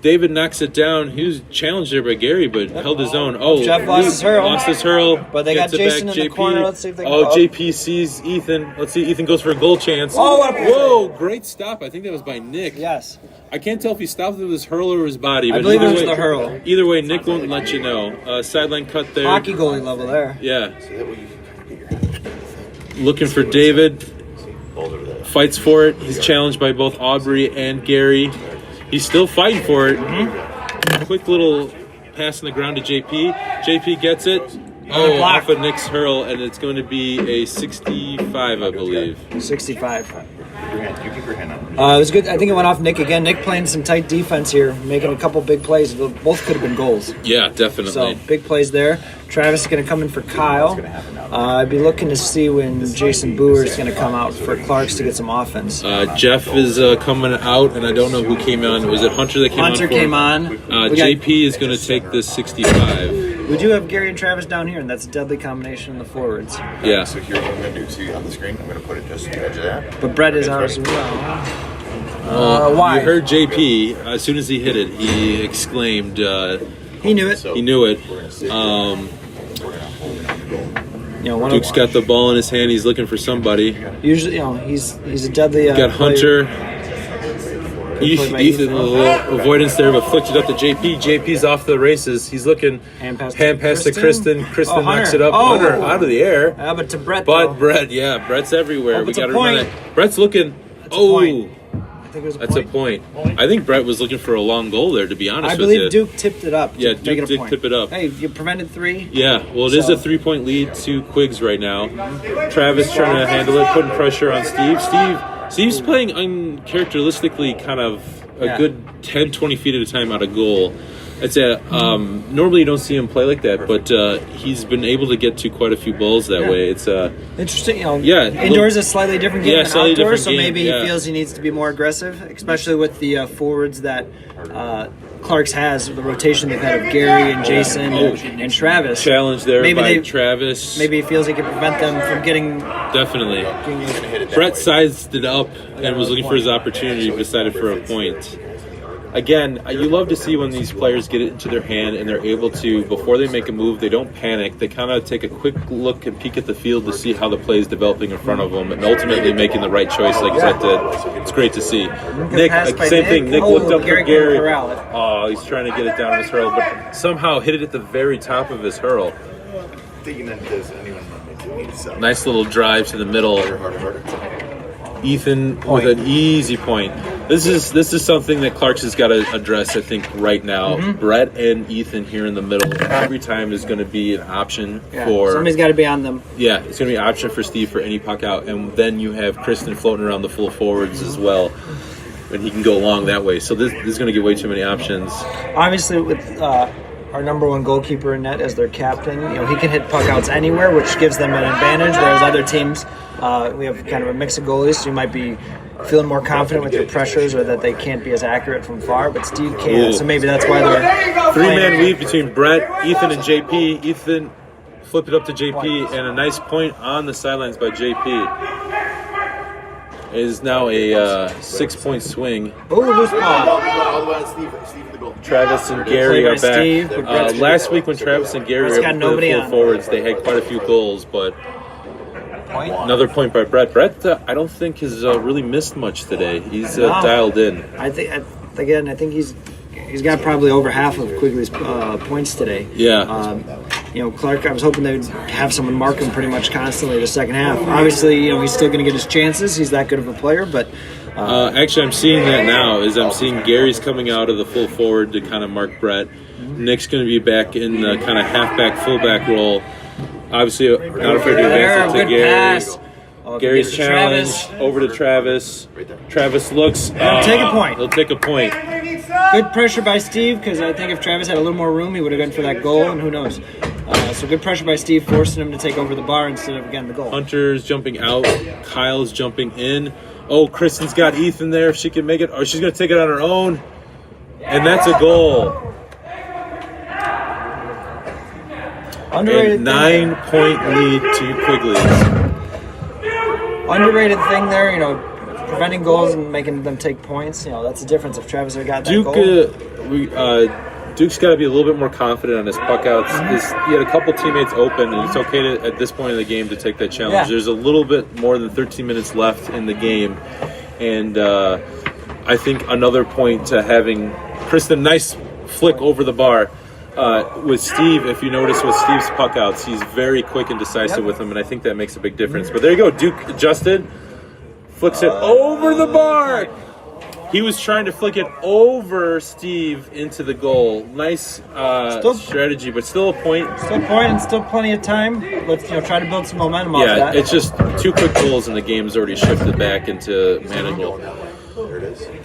David knocks it down. He was challenged there by Gary, but held his own. Oh, Jeff lost his hurl. Lost his hurl. But they got Gets it Jason back. in the corner. Let's see if they can JP sees Ethan. Let's see. Ethan goes for a goal chance. Oh, what a play. Whoa, great stop. I think that was by Nick. Yes. I can't tell if he stopped with his hurl or his body. I But believe either it was way, the hurl. Either way, Nick won't let you know. Sideline cut there. Hockey goalie level there. Yeah. Looking for David. Fights for it. He's challenged by both Aubrey and Gary. He's still fighting for it. Quick little pass on the ground to JP. JP gets it. Oh, off of Nick's hurl, and it's going to be a 65, I believe. 65. You keep your hand up. It was good. I think it went off Nick again. Nick playing some tight defense here, making a couple big plays. Both could have been goals. Yeah, definitely. So, big plays there. Travis is going to come in for Kyle. I'd be looking to see when Jason Boer is going to come out for Clarks to get some offense. Jeff is coming out, and I don't know who came on. Was it Hunter that came on? Hunter came on. JP is going to take this 65. We do have Gary and Travis down here, and that's a deadly combination in the forwards. Yeah. So here's what I'm going to do. See on the screen, I'm going to put it just to the edge of that. But Brett is out as well. Why? You heard JP, as soon as he hit it, he exclaimed, He knew it. he knew it. Duke's got the ball in his hand. He's looking for somebody. Usually, he's a deadly. Got player. Hunter. Ethan, a little avoidance there, but flicked it up to JP. JP's off the races. He's looking. Hand pass to Kristen. Kristen knocks Hunter. it up. Hunter out of the air. Yeah, but to Brett. But though. Brett, Brett's everywhere. We it's a got to run point. it. Brett's looking. That's a point. I think it was a That's point. a point. I think Brett was looking for a long goal there, to be honest I with you. believe Duke tipped it up. Yeah, to Duke make it did a point. tip it up. Hey, you prevented 3. Yeah, well, it is a 3-point lead to Quiggs right now. Travis trying to handle it, putting pressure on Steve. Steve's playing uncharacteristically kind of a good 10, 20 feet at a time out of goal. It's normally you don't see him play like that, but he's been able to get to quite a few balls that way. It's interesting. Yeah, indoors is a slightly different game than slightly outdoors, different so game, maybe he feels he needs to be more aggressive, especially with the forwards that Clarks has, the rotation they've had of Gary and Jason and Travis. Challenge there by Travis. Maybe he feels he can prevent them from getting. Definitely. Brett sized it up and was looking for his opportunity, decided for a point. Again, you love to see when these players get it into their hand and they're able to, before they make a move, they don't panic. They kind of take a quick look and peek at the field to see how the play is developing in front of them and ultimately making the right choice like Zach did. It's great to see. Nick, same thing. Nick looked up for Gary. Oh, he's trying to get it down his hurl, but somehow hit it at the very top of his hurl. Nice little drive to the middle. Ethan with an easy point. This is something that Clarks has got to address, I think, right now. Brett and Ethan here in the middle every time is going to be an option for. Somebody's got to be on them. Yeah, it's going to be an option for Steve for any puck out, and then you have Kristen floating around the full forwards as well, and he can go along that way. So this is going to give way too many options. Obviously, with our number one goalkeeper in net as their captain, he can hit puck outs anywhere, which gives them an advantage. Whereas other teams, we have kind of a mix of goalies, so you might be feeling more confident with your pressures or that they can't be as accurate from far, but Steve can. So maybe that's why they're 3-man weave between Brett, Ethan, and JP. Ethan flipped it up to JP, and a nice point on the sidelines by JP. It is now a 6-point swing. loose ball. Travis and Gary are back. Last week when Travis and Gary were full forwards, they had quite a few goals, but another point by Brett. Brett, I don't think has really missed much today. He's dialed in. I think he's got probably over half of Quigley's points today. Yeah. Clark, I was hoping they'd have someone mark him pretty much constantly the second half. Obviously, he's still going to get his chances. He's that good of a player, but. Actually, I'm seeing that now. I'm seeing Gary's coming out of the full forward to kind of mark Brett. Nick's going to be back in the kind of halfback, fullback role. Obviously, not afraid to advance it to Gary. Pass. Gary's challenge over to Travis. Travis looks. He'll take a point. He'll take a point. Good pressure by Steve, because I think if Travis had a little more room, he would have gone for that goal, and who knows. So good pressure by Steve, forcing him to take over the bar instead of, again, the goal. Hunter's jumping out. Kyle's jumping in. Oh, Kristen's got Ethan there. If she can make it, or she's going to take it on her own. And that's a goal. Underrated. A 9-point lead to Quigley. Underrated thing there, preventing goals and making them take points. That's the difference. If Travis had got that Duke, goal. Duke's got to be a little bit more confident on his puck outs. He had a couple teammates open, and it's okay at this point in the game to take that challenge. Yeah. There's a little bit more than 13 minutes left in the game, and I think another point to having Kristen, nice flick over the bar. With Steve, if you notice with Steve's puck outs, he's very quick and decisive with them, and I think that makes a big difference. But there you go, Duke adjusted, flicks it over the bar. He was trying to flick it over Steve into the goal. Nice strategy, but still a point. Still a point and still plenty of time. Let's try to build some momentum off that. It's just 2 quick goals and the game's already shifted back into manageable.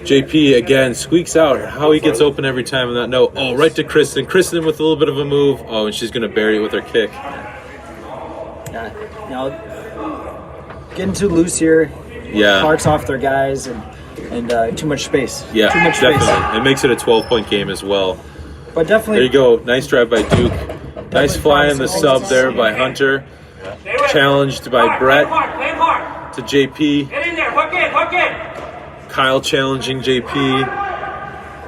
JP again squeaks out. How he gets open every time and not know. Oh, right to Kristen. Kristen with a little bit of a move. Oh, and she's going to bury it with her kick. Getting too loose here. Yeah. Clark's off their guys and too much space. Yeah, too much definitely. space. It makes it a 12-point game as well. But definitely. There you go. Nice drive by Duke. Nice fly in the sub there by Hunter. Challenged by Brett to JP. Get in there, hook in. Kyle challenging JP.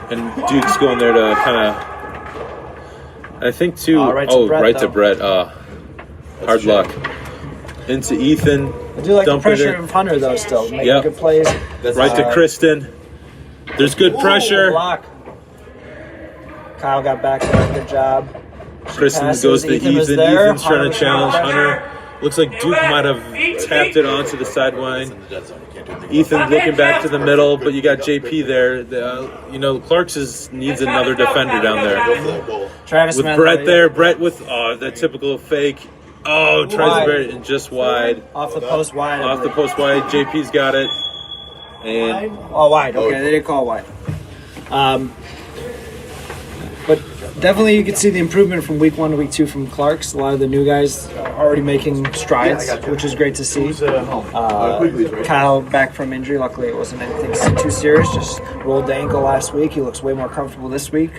And Duke's going there to kind of, I think, right to Brett. Hard luck. Into Ethan. I do like the dumping pressure it. of Hunter, though, still. Making good plays. Right to Kristen. There's good pressure. Block. Kyle got back there. Good job. Kristen passes. goes to Ethan was Ethan. there. Ethan's trying to challenge Hunter. Hunter. Looks like Duke might have tapped it onto the sideline. Ethan looking back to the middle, but you got JP there. Clark's needs another defender down there. Travis With Smith, Brett there. Brett with that typical fake. Oh, tries to bury it and just wide. Off the post wide. Off the post wide. JP's got it. And wide. Okay, they didn't call wide. But definitely you can see the improvement from week 1 to week 2 from Clark's. A lot of the new guys are already making strides, which is great to see. Kyle back from injury. Luckily it wasn't anything too serious. Just rolled the ankle last week. He looks way more comfortable this week.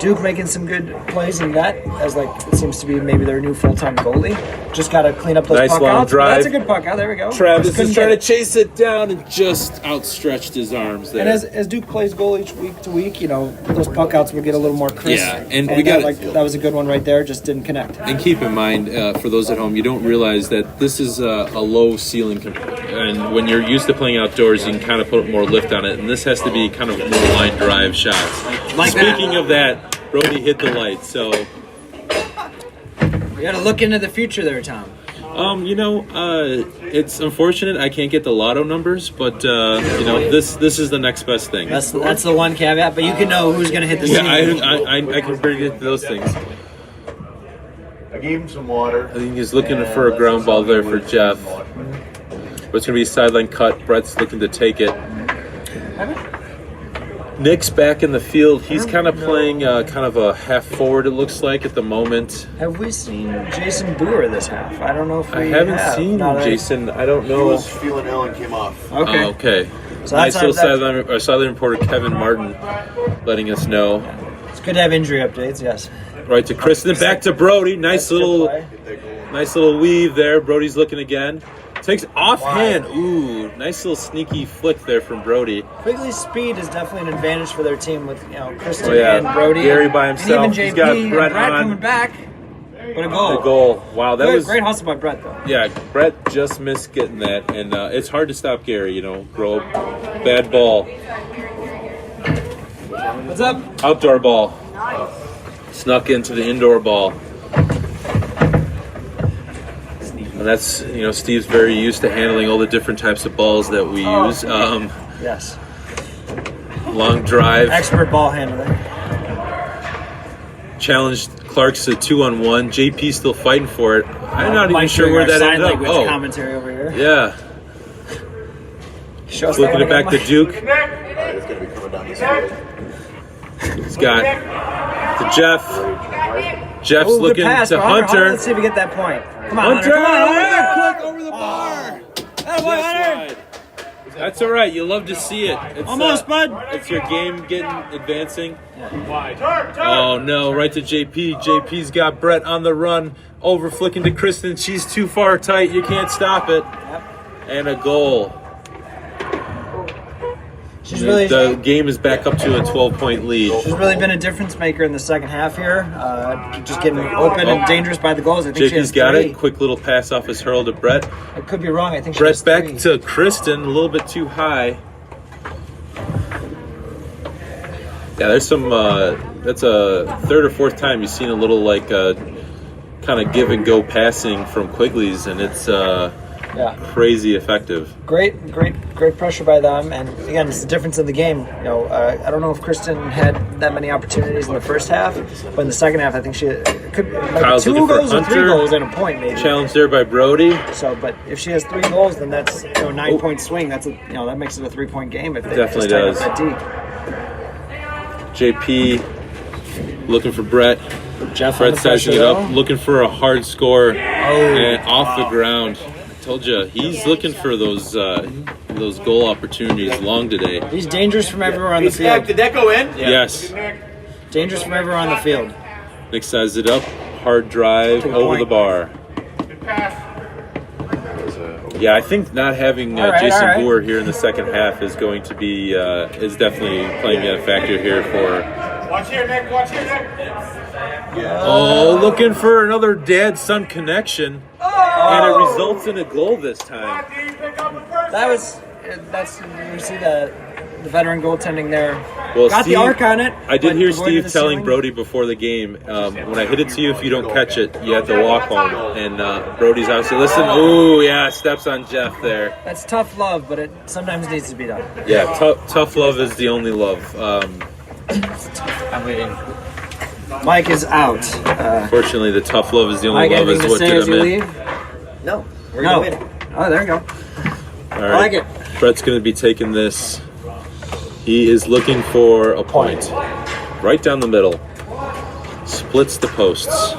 Duke making some good plays in net, as it seems to be maybe their new full-time goalie. Just got to clean up those nice puck long outs. drive. That's a good puck out. There we go. Travis is trying to chase it down and just outstretched his arms there. And as Duke plays goal each week to week, those puck outs will get a little more crisp. Yeah, and we got that was a good one right there. Just didn't connect. And keep in mind, for those at home, you don't realize that this is a low ceiling, and when you're used to playing outdoors, you can kind of put more lift on it. And this has to be kind of more line drive shots. Speaking of that, Brody hit the light, so we got to look into the future there, Tom. It's unfortunate I can't get the lotto numbers, but this is the next best thing. That's the one caveat, but you can know who's going to hit the Yeah, ceiling. I can predict those things. I gave him some water. I think he's looking for a ground ball there for Jeff. But it's going to be a sideline cut. Brett's looking to take it. Nick's back in the field. He's kind of playing kind of a half forward, it looks like, at the moment. Have we seen Jason Boer this half? I don't know if we I haven't have. seen Jason. I don't He know. was feeling ill and came off. Okay. Oh, okay. So Nice that's little sideline reporter Kevin Martin letting us know. It's good to have injury updates, yes. Right to Kristen, back to Brody. Nice little weave there. Brody's looking again. Takes offhand. Ooh, nice little sneaky flick there from Brody. Quigley's speed is definitely an advantage for their team with Kristen and Oh, Brody. Gary by himself. And even JP He's got and Brett Brett on. coming back. What a goal. The goal. Wow, that was great hustle by Brett, though. Yeah, Brett just missed getting that, and it's hard to stop Gary. Throw a bad ball. What's up? Outdoor ball. Snuck into the indoor ball. And that's, Steve's very used to handling all the different types of balls that we use. Yes. Long drive. Expert ball handler. Challenged Clark's a 2-on-1. JP's still fighting for it. I'm not even Mike sure doing where our that sign ended up. language commentary over here. Yeah. Show us Flipping that it back one to Duke. It's going to be coming down this way. He's got to Jeff. Jeff's Ooh, good looking pass to for Hunter. Let's see if we get that point. Come on, Hunter! Hunter. Quick over the bar. Just wide. That's all right. You love to see it. It's, Almost, bud. It's your game advancing. Oh no! Right to JP. JP's got Brett on the run. Over flicking to Kristen. She's too far tight. You can't stop it. Yep. And a goal. She's really The game is back up to a 12-point lead. she's really been a difference maker in the second half here. Just getting open and dangerous by the goals. I think she has JP's got 3. it. Quick little pass off his hurl to Brett. I could be wrong. I think she Brett has back 3. to Kristen, a little bit too high. Yeah, there's some. That's a third or fourth time you've seen a little like kind of give and go passing from Quigley's, and it's crazy effective. Great pressure by them, and again, it's the difference in the game. I don't know if Kristen had that many opportunities in the first half, but in the second half, I think she could Kyle's 2 looking for goals or 3 Hunter. goals and a point maybe. Challenge there by Brody. So, but if she has 3 goals, then that's 9-point swing. That's that makes it a 3-point game if they Definitely just tie does. up that JP looking for Brett. D. Jeff Brett under pressure, sizing it up, though. looking for a hard score and off the ground. Told you he's looking for those goal opportunities long today. He's dangerous from everywhere on the field. Did that go in? Yes. Dangerous from everywhere on the field. Nick sized it up, hard drive To the over point. the bar. Yeah, I think not having All right, Jason all right. Boer here in the second half is going to be is definitely playing a factor here for. Watch here, Nick. Watch here, Nick. Oh, looking for another dad-son connection, and it results in a goal this time. That's you see the veteran goaltending there. Well, Got Steve, the arc on it. I did but hear avoided Steve the telling ceiling. Brody before the game, when I hit it to you, if you don't catch it, you have to walk home. And Brody's obviously, listen, ooh, yeah, steps on Jeff there. That's tough love, but it sometimes needs to be done. Yeah, tough love is the only love. I'm waiting. Mike is out. Fortunately, the tough love is the only Mike, love anything is to what say did as him you in. leave? No. We're No. gonna win. Oh, there you go. All I right. like it. Brett's going to be taking this. He is looking for a point. Right down the middle. Splits the posts.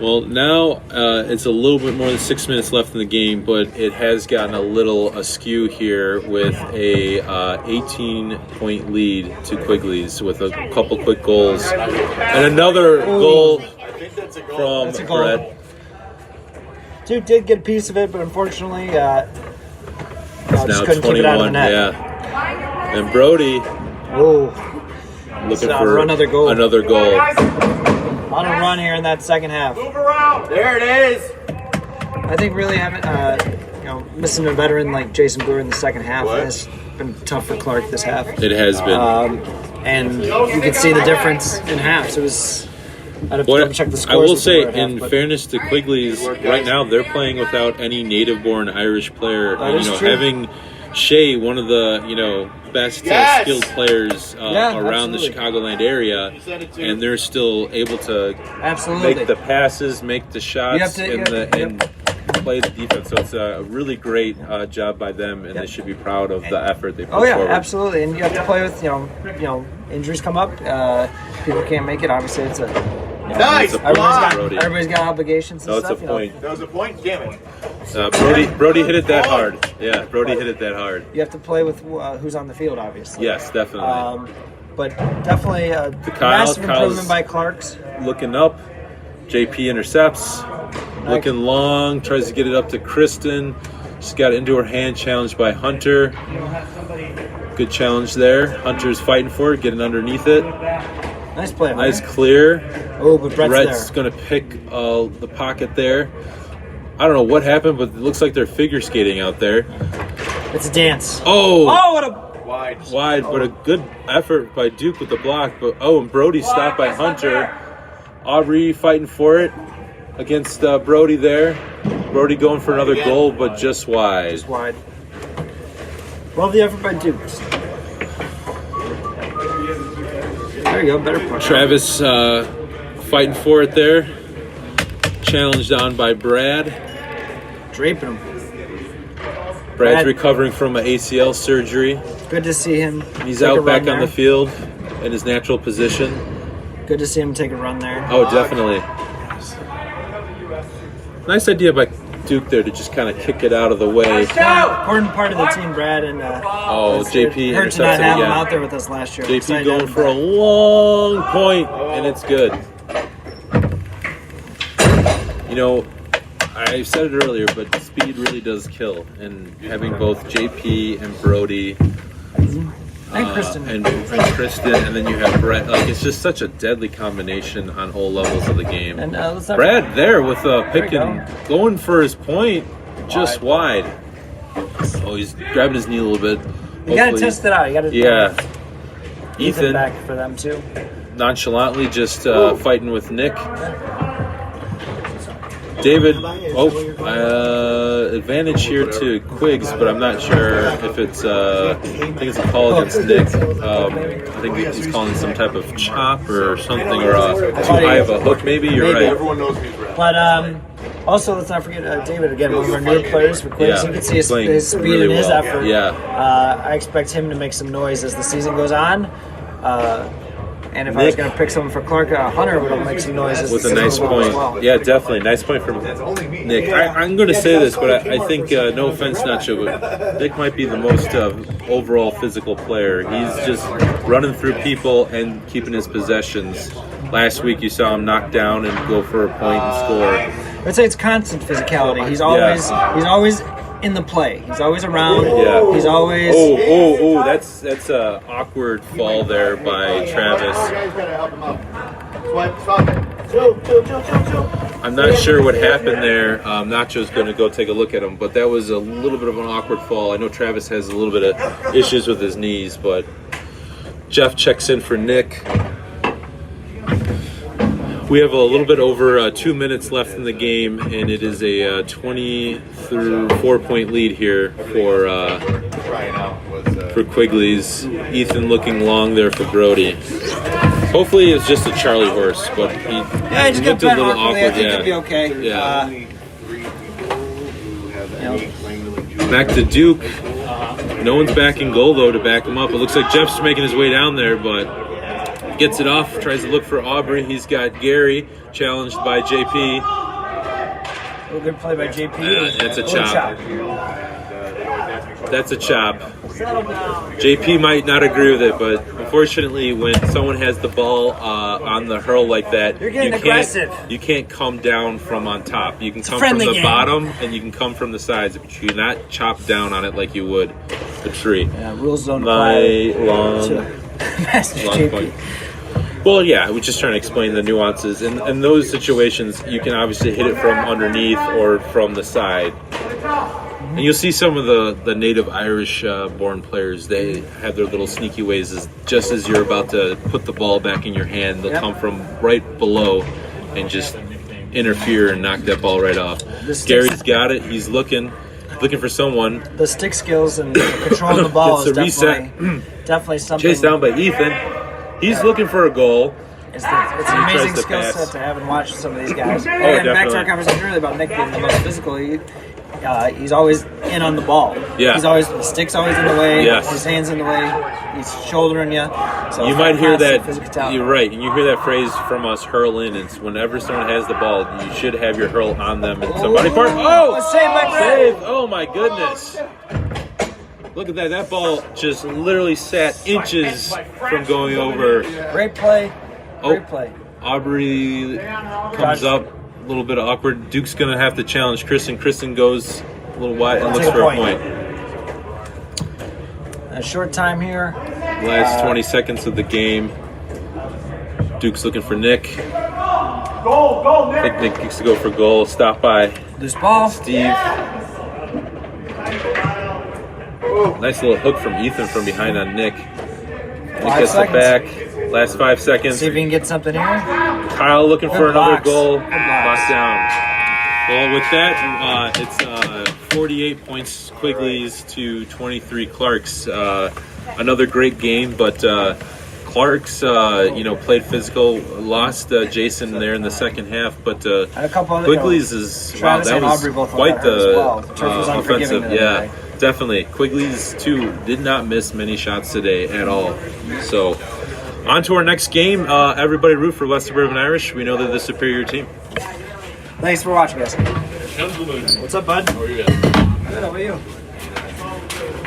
Well, now it's a little bit more than 6 minutes left in the game, but it has gotten a little askew here with a 18-point lead to Quigley's with a couple quick goals. And another goal from That's a goal. Brett. Dude did get a piece of it, but unfortunately, It's just now couldn't keep it out of the 21, net. yeah. And Brody Oh, looking So, for another goal. Another goal. on a run here in that second half. There it is. I think really having, missing a veteran like Jason Brewer in the second half has been tough for Clark this half. It has been. And you can see the difference in halves. It was. I'd have to double check the scores. I will to see say, what it in had, but fairness to Quigley's, right now they're playing without any native-born Irish player. That And, is true. having Shea, one of the best skilled players around the absolutely. Chicagoland area, and they're still able to absolutely. make the passes, make the shots, You have to- and play the defense. So it's a really great job by them, and they should be proud of the effort they put Oh yeah, forward. absolutely. And you have to play with injuries come up. People can't make it. Obviously, it's a Nice. Brody. everybody's got obligations and No, it's a stuff. point. That was a point. Damn it. Brody hit it that hard. Yeah, Brody hit it that hard. You have to play with who's on the field, obviously. Yes, definitely. But definitely a Kyle- massive Kyle's- improvement by Clark's. Looking up, JP intercepts. Looking long, tries to get it up to Kristen. She's got it into her hand, challenged by Hunter. Good challenge there. Hunter's fighting for it, getting underneath it. Nice play. Nice clear. Oh, but Brett's Brett's there. going to pick the pocket there. I don't know what happened, but it looks like they're figure skating out there. It's a dance. Oh, What a wide, but a good effort by Duke with the block. But and Brody stopped by Hunter. Aubrey fighting for it against Brody there. Brody going for another goal, but just wide. just wide. Love the effort by Dukes. There you go, better push. Travis fighting for it there. Challenged on by Brad. Draping him. Brad's Brad. recovering from an ACL surgery. Good to see him. He's take a out back run on the there. field in his natural position. Good to see him take a run there. Oh, definitely. Nice idea by Duke there to just kind of kick it out of the way. Important part of the team, Brad, and JP hurt to not intercepts it have him again. out there with us last year. JP Excited to going have him for a back. long point, and it's good. I said it earlier, but speed really does kill. And having both JP and Brody And Kristen. and Kristen, and then you have Brett. Like, it's just such a deadly combination on all levels of the game. And let's not Brad there with pick There you and going for his point, just wide. Oh, he's grabbing his knee a little bit. You gotta Hopefully- test it out. You gotta Yeah. Ethan back for them too. Nonchalantly just fighting with Nick. David, advantage here to Quiggs, but I'm not sure if it's, I think it's a call against Nick. I think he's calling some type of chop or something, or too high of a hook maybe, you're Maybe. right. But also, let's not forget David again. One of our newer players for Quiggs. Yeah, You can see playing his speed really and his well. effort. Yeah. I expect him to make some noise as the season goes on. And if I was Nick- going to pick someone for Clark, Hunter would make some noise as With the a season nice goes on point. as well. Yeah, definitely. Nice point from Nick. I'm going to say this, but I think, no offense, Nacho, but Nick might be the most overall physical player. He's just running through people and keeping his possessions. Last week you saw him knock down and go for a point and score. I'd say it's constant physicality. He's always in the play. He's always around. Yeah. He's always. Oh! That's a awkward fall there by Travis. I'm not sure what happened there. Nacho's going to go take a look at him, but that was a little bit of an awkward fall. I know Travis has a little bit of issues with his knees, but Jeff checks in for Nick. We have a little bit over 2 minutes left in the game, and it is a 24-point lead here for Quigley's. Ethan looking long there for Brody. Hopefully it's just a Charlie horse, but he Just looked get a little awkwardly. I awkward. think Yeah. it'll be okay. Yeah. Back to Duke. No one's back in goal though to back him up. It looks like Jeff's making his way down there, but gets it off, tries to look for Aubrey. He's got Gary challenged by JP. A good play by JP. That's a Good chop. That's a chop. JP might not agree with it, but unfortunately, when someone has the ball on the hurl like that, You're getting you aggressive. You can't come down from on top. You can come from friendly the game. bottom, and you can come from the sides, but you cannot chop down on it like you would a tree. Yeah, rules don't My apply long to Master long JP. point. Well, yeah, we're just trying to explain the nuances. In those situations, you can obviously hit it from underneath or from the side. And you'll see some of the native Irish-born players, they have their little sneaky ways. Just as you're about to put the ball back in your hand, they'll come from right below and just interfere and knock that ball right off. Gary's got it. He's looking for someone. The stick skills and controlling the ball Gets is the reset. definitely something. Chased down by Ethan. He's looking for a goal. It's an He amazing tries to skill pass. set to have and watch some of these guys. And back to definitely. our conversation earlier about Nick being the most physical. He's always in on the ball. Yeah. The stick's always in the way. Yes. His hand's in the way. He's shouldering you. So You might hear that. physicality. You're right, and you hear that phrase from us, hurl in. It's whenever someone has the ball, you should have your hurl on them and somebody part. Oh, Save by Brett. save! Oh my goodness! Look at that. That ball just literally sat inches from going over. Great play. Oh. Great play. Aubrey comes up, a little bit awkward. Duke's gonna have to challenge Kristen. Kristen goes a little wide and looks Take a for a point. point. A short time here. Last 20 seconds of the game. Duke's looking for Nick. I think Nick gets to go for goal. Stop by Loose ball. Steve. Nice little hook from Ethan from behind on Nick. Nick 5 gets it seconds. back. Last 5 seconds. See if we can get something here. Kyle looking for Good another blocks. goal. Good blocks. Locked down. Well, with that, it's 48 points Quigley's to 23 Clark's. Another great game, but Clark's played physical. Lost Jason there in the second half, but And a couple other Quigley's is Travis that and was Aubrey both quite got hurt as the well. Turf was unforgiving offensive. the other Yeah, day. definitely. Quigley's too did not miss many shots today at all. So. On to our next game. Everybody root for West Suburban Irish. We know they're the superior team. Thanks for watching, guys. Gentlemen, What's up, bud? how are you? Good, how about you?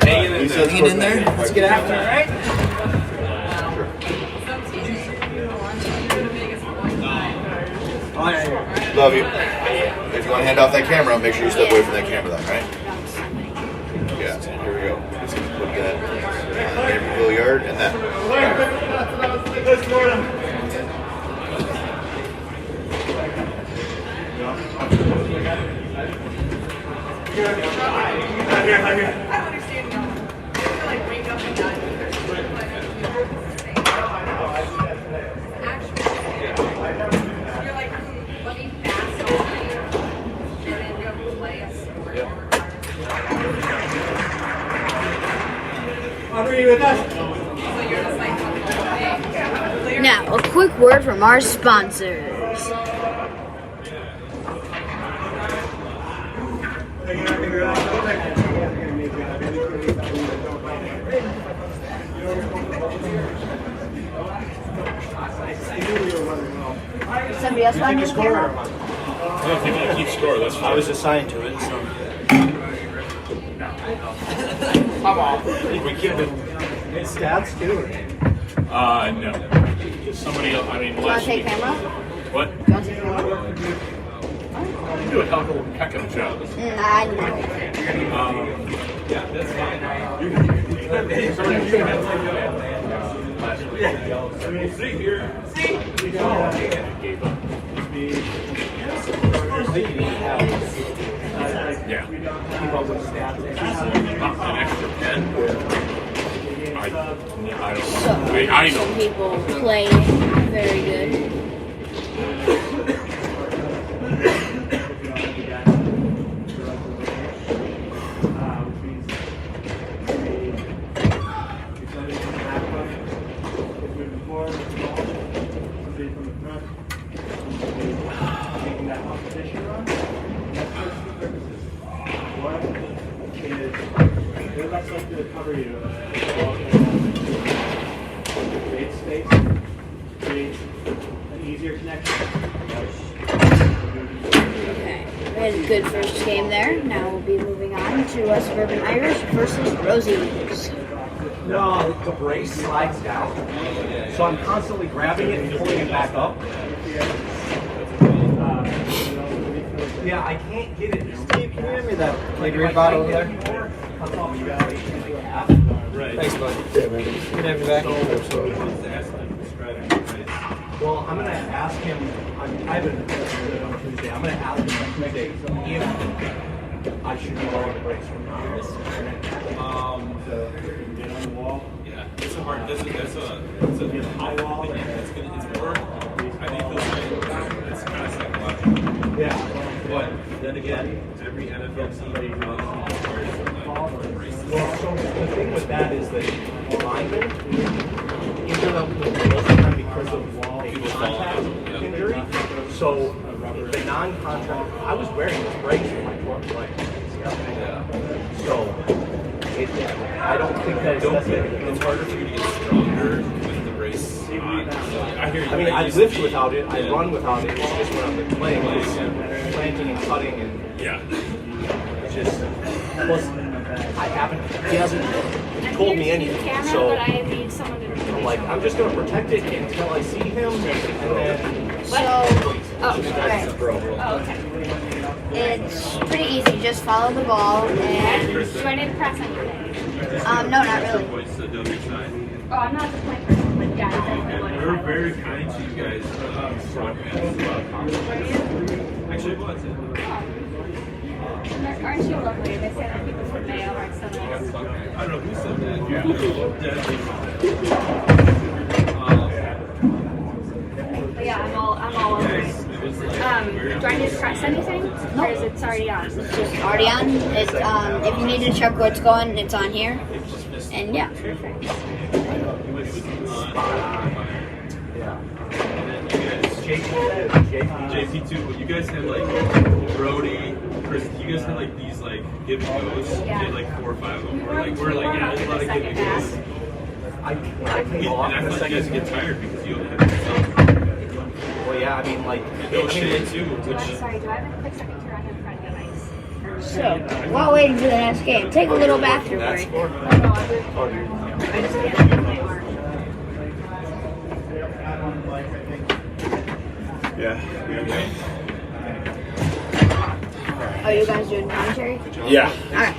Hanging in there. Let's get after it, right? Love you. if you want to hand off that camera, make sure you step away from that camera then, right? Yeah, here we go. Just gonna put that on the Naperville yard and that. I don't understand y'all. I feel like wake up and die. Actually, you're like, let me fast on you and then go play a sport. Agree with us? So you're just like, okay. Now, a quick word from our sponsors. Somebody else want to score? I don't think I keep score. That's fine. I was assigned to it, so. Come on. We keep it. Stats too. No. Somebody else. I mean, Do you want last to take week. camera? What? Do you want to take camera? You do a heck of a job. I know. Yeah, that's fine. See here. Gave up. Yeah. Keep up with stats. An extra 10. I don't So, know. I know. some people play very good. Cover you. Create space. Create an easier connection. Okay, we had a good first game there. Now we'll be moving on to Suburban Irish versus Rosie. No, the brace slides down. So I'm constantly grabbing it and pulling it back up. Yeah, I can't get it. Steve, can you hand me that Gatorade bottle over there? Thanks, bud. Good to have you back. Well, I'm going to ask him, I haven't on Tuesday, I'm going to ask him on Tuesday if I should be wearing the brace or not. Yeah, it's a hard. That's a high wall. It's more. I think it's kind of psychological. Yeah. But then again, every NFL team Well, so the thing with that is that linemen ended up with most of the time because of a contact injury. So the non-contact, I was wearing this brace in my foot, like, so I don't think that it's necessary. it's harder for you to get stronger with the brace on. I hear you. I mean, I lift without it, I run without it. It's just when I'm playing, it's planting and cutting, and Yeah. it's just. Plus, I haven't. He hasn't told me anything, so I'm like, I'm just gonna protect it until I see him, and then. So, okay. It's pretty easy. Just follow the ball and. Do I need to press anything? No, not really. Points to WSI. Oh, I'm not the point person, but yeah, definitely. We're very kind to you guys. Actually, it was. Aren't you lovely? They say that people from Mayo aren't so nice. I don't know who said that. But yeah, I'm all over it. Do I need to press anything? Or is it already on? It's just already on. It's if you need to check what's going, it's on here. And yeah, perfect. JP too, but you guys had like Brody, Chris, you guys had like these like give and goes. You had like 4 or 5 of them. We're like, yeah, there's a lot of give and goes. I came off And in I the thought you guys second. get tired because you don't have yourself. Well, yeah, I mean, like, No shade too, which Sorry, do I have a quick second to run in front of the ice? So, while waiting for the next game, take a little bathroom break. Oh, no, I just can't get my arm. Yeah. Oh, you guys doing commentary? Yeah. Alright.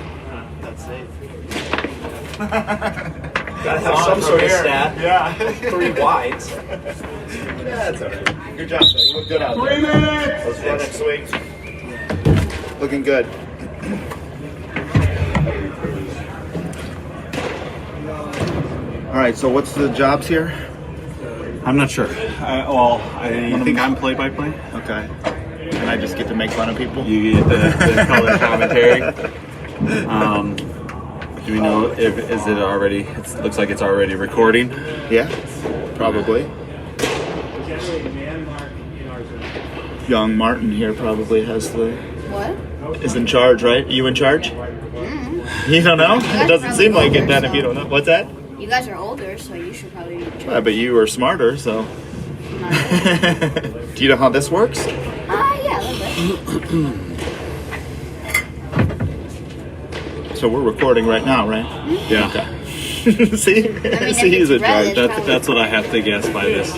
Gotta have some sort of stat. Yeah. 3 wides. That's all right. Good job, though. You look good out there. 3 minutes! Let's run it, sweet. Looking good. All right, so what's the jobs here? I'm not sure. I think I'm play-by-play. Okay. And I just get to make fun of people? You get the color commentary. Do we know if is it already? It looks like it's already recording. Yeah, probably. Young Martin here probably has the What? is in charge, right? You in charge? You don't know? It doesn't seem like it then if you don't know. What's that? You guys are older, so you should probably be in charge. But you were smarter, so. Do you know how this works? Yeah, a little bit. So we're recording right now, right? Yeah. See? See, if he's it's in red, charge. it's That's what I have to guess by this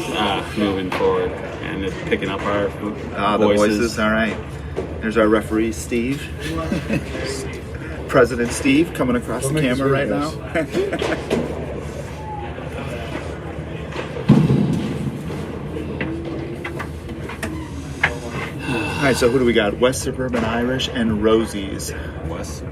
moving forward, and it's picking up our The voices. All right. There's our referee, Steve. President Steve coming across the camera right now. All right, so who do we got? West Suburban Irish and Rosie's. West.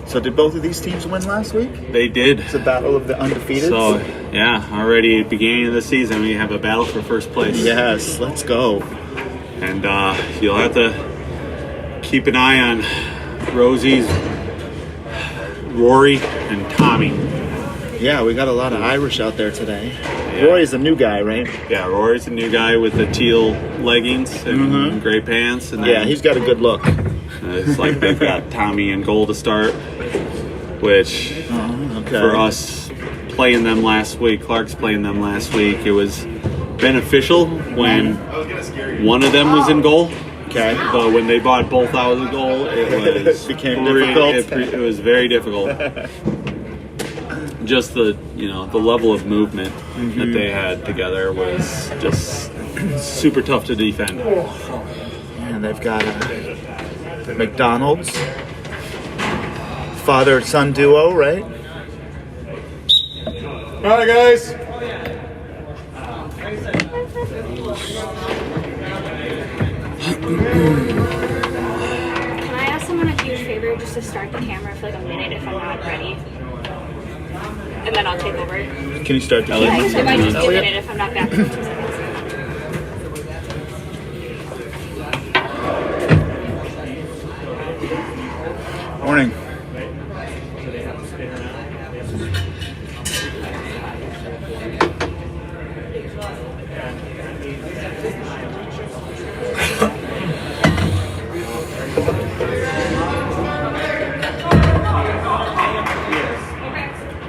So did both of these teams win last week? They did. It's a battle of the undefeated. So yeah, already at the beginning of the season, we have a battle for first place. Yes, let's go. And you'll have to keep an eye on Rosie's, Rory, and Tommy. Yeah, we got a lot of Irish out there today. Yeah. Roy's a new guy, right? Yeah, Rory's a new guy with the teal leggings and gray pants. And then, Yeah, he's got a good look. it's like they've got Tommy and goal to start, which Okay. for us playing them last week, Clark's playing them last week, it was beneficial when one of them was in goal. Okay. But when they bought both out of the goal, it was Became difficult. It was very difficult. Just the level of movement that they had together was just super tough to defend. And they've got the McDonald's father-son duo, right? Hi, guys. Can I ask someone a huge favor just to start the camera for like a minute if I'm not ready? And then I'll take over. Can you start the It might just be a Elliot? minute if I'm not back in 2 seconds. Morning.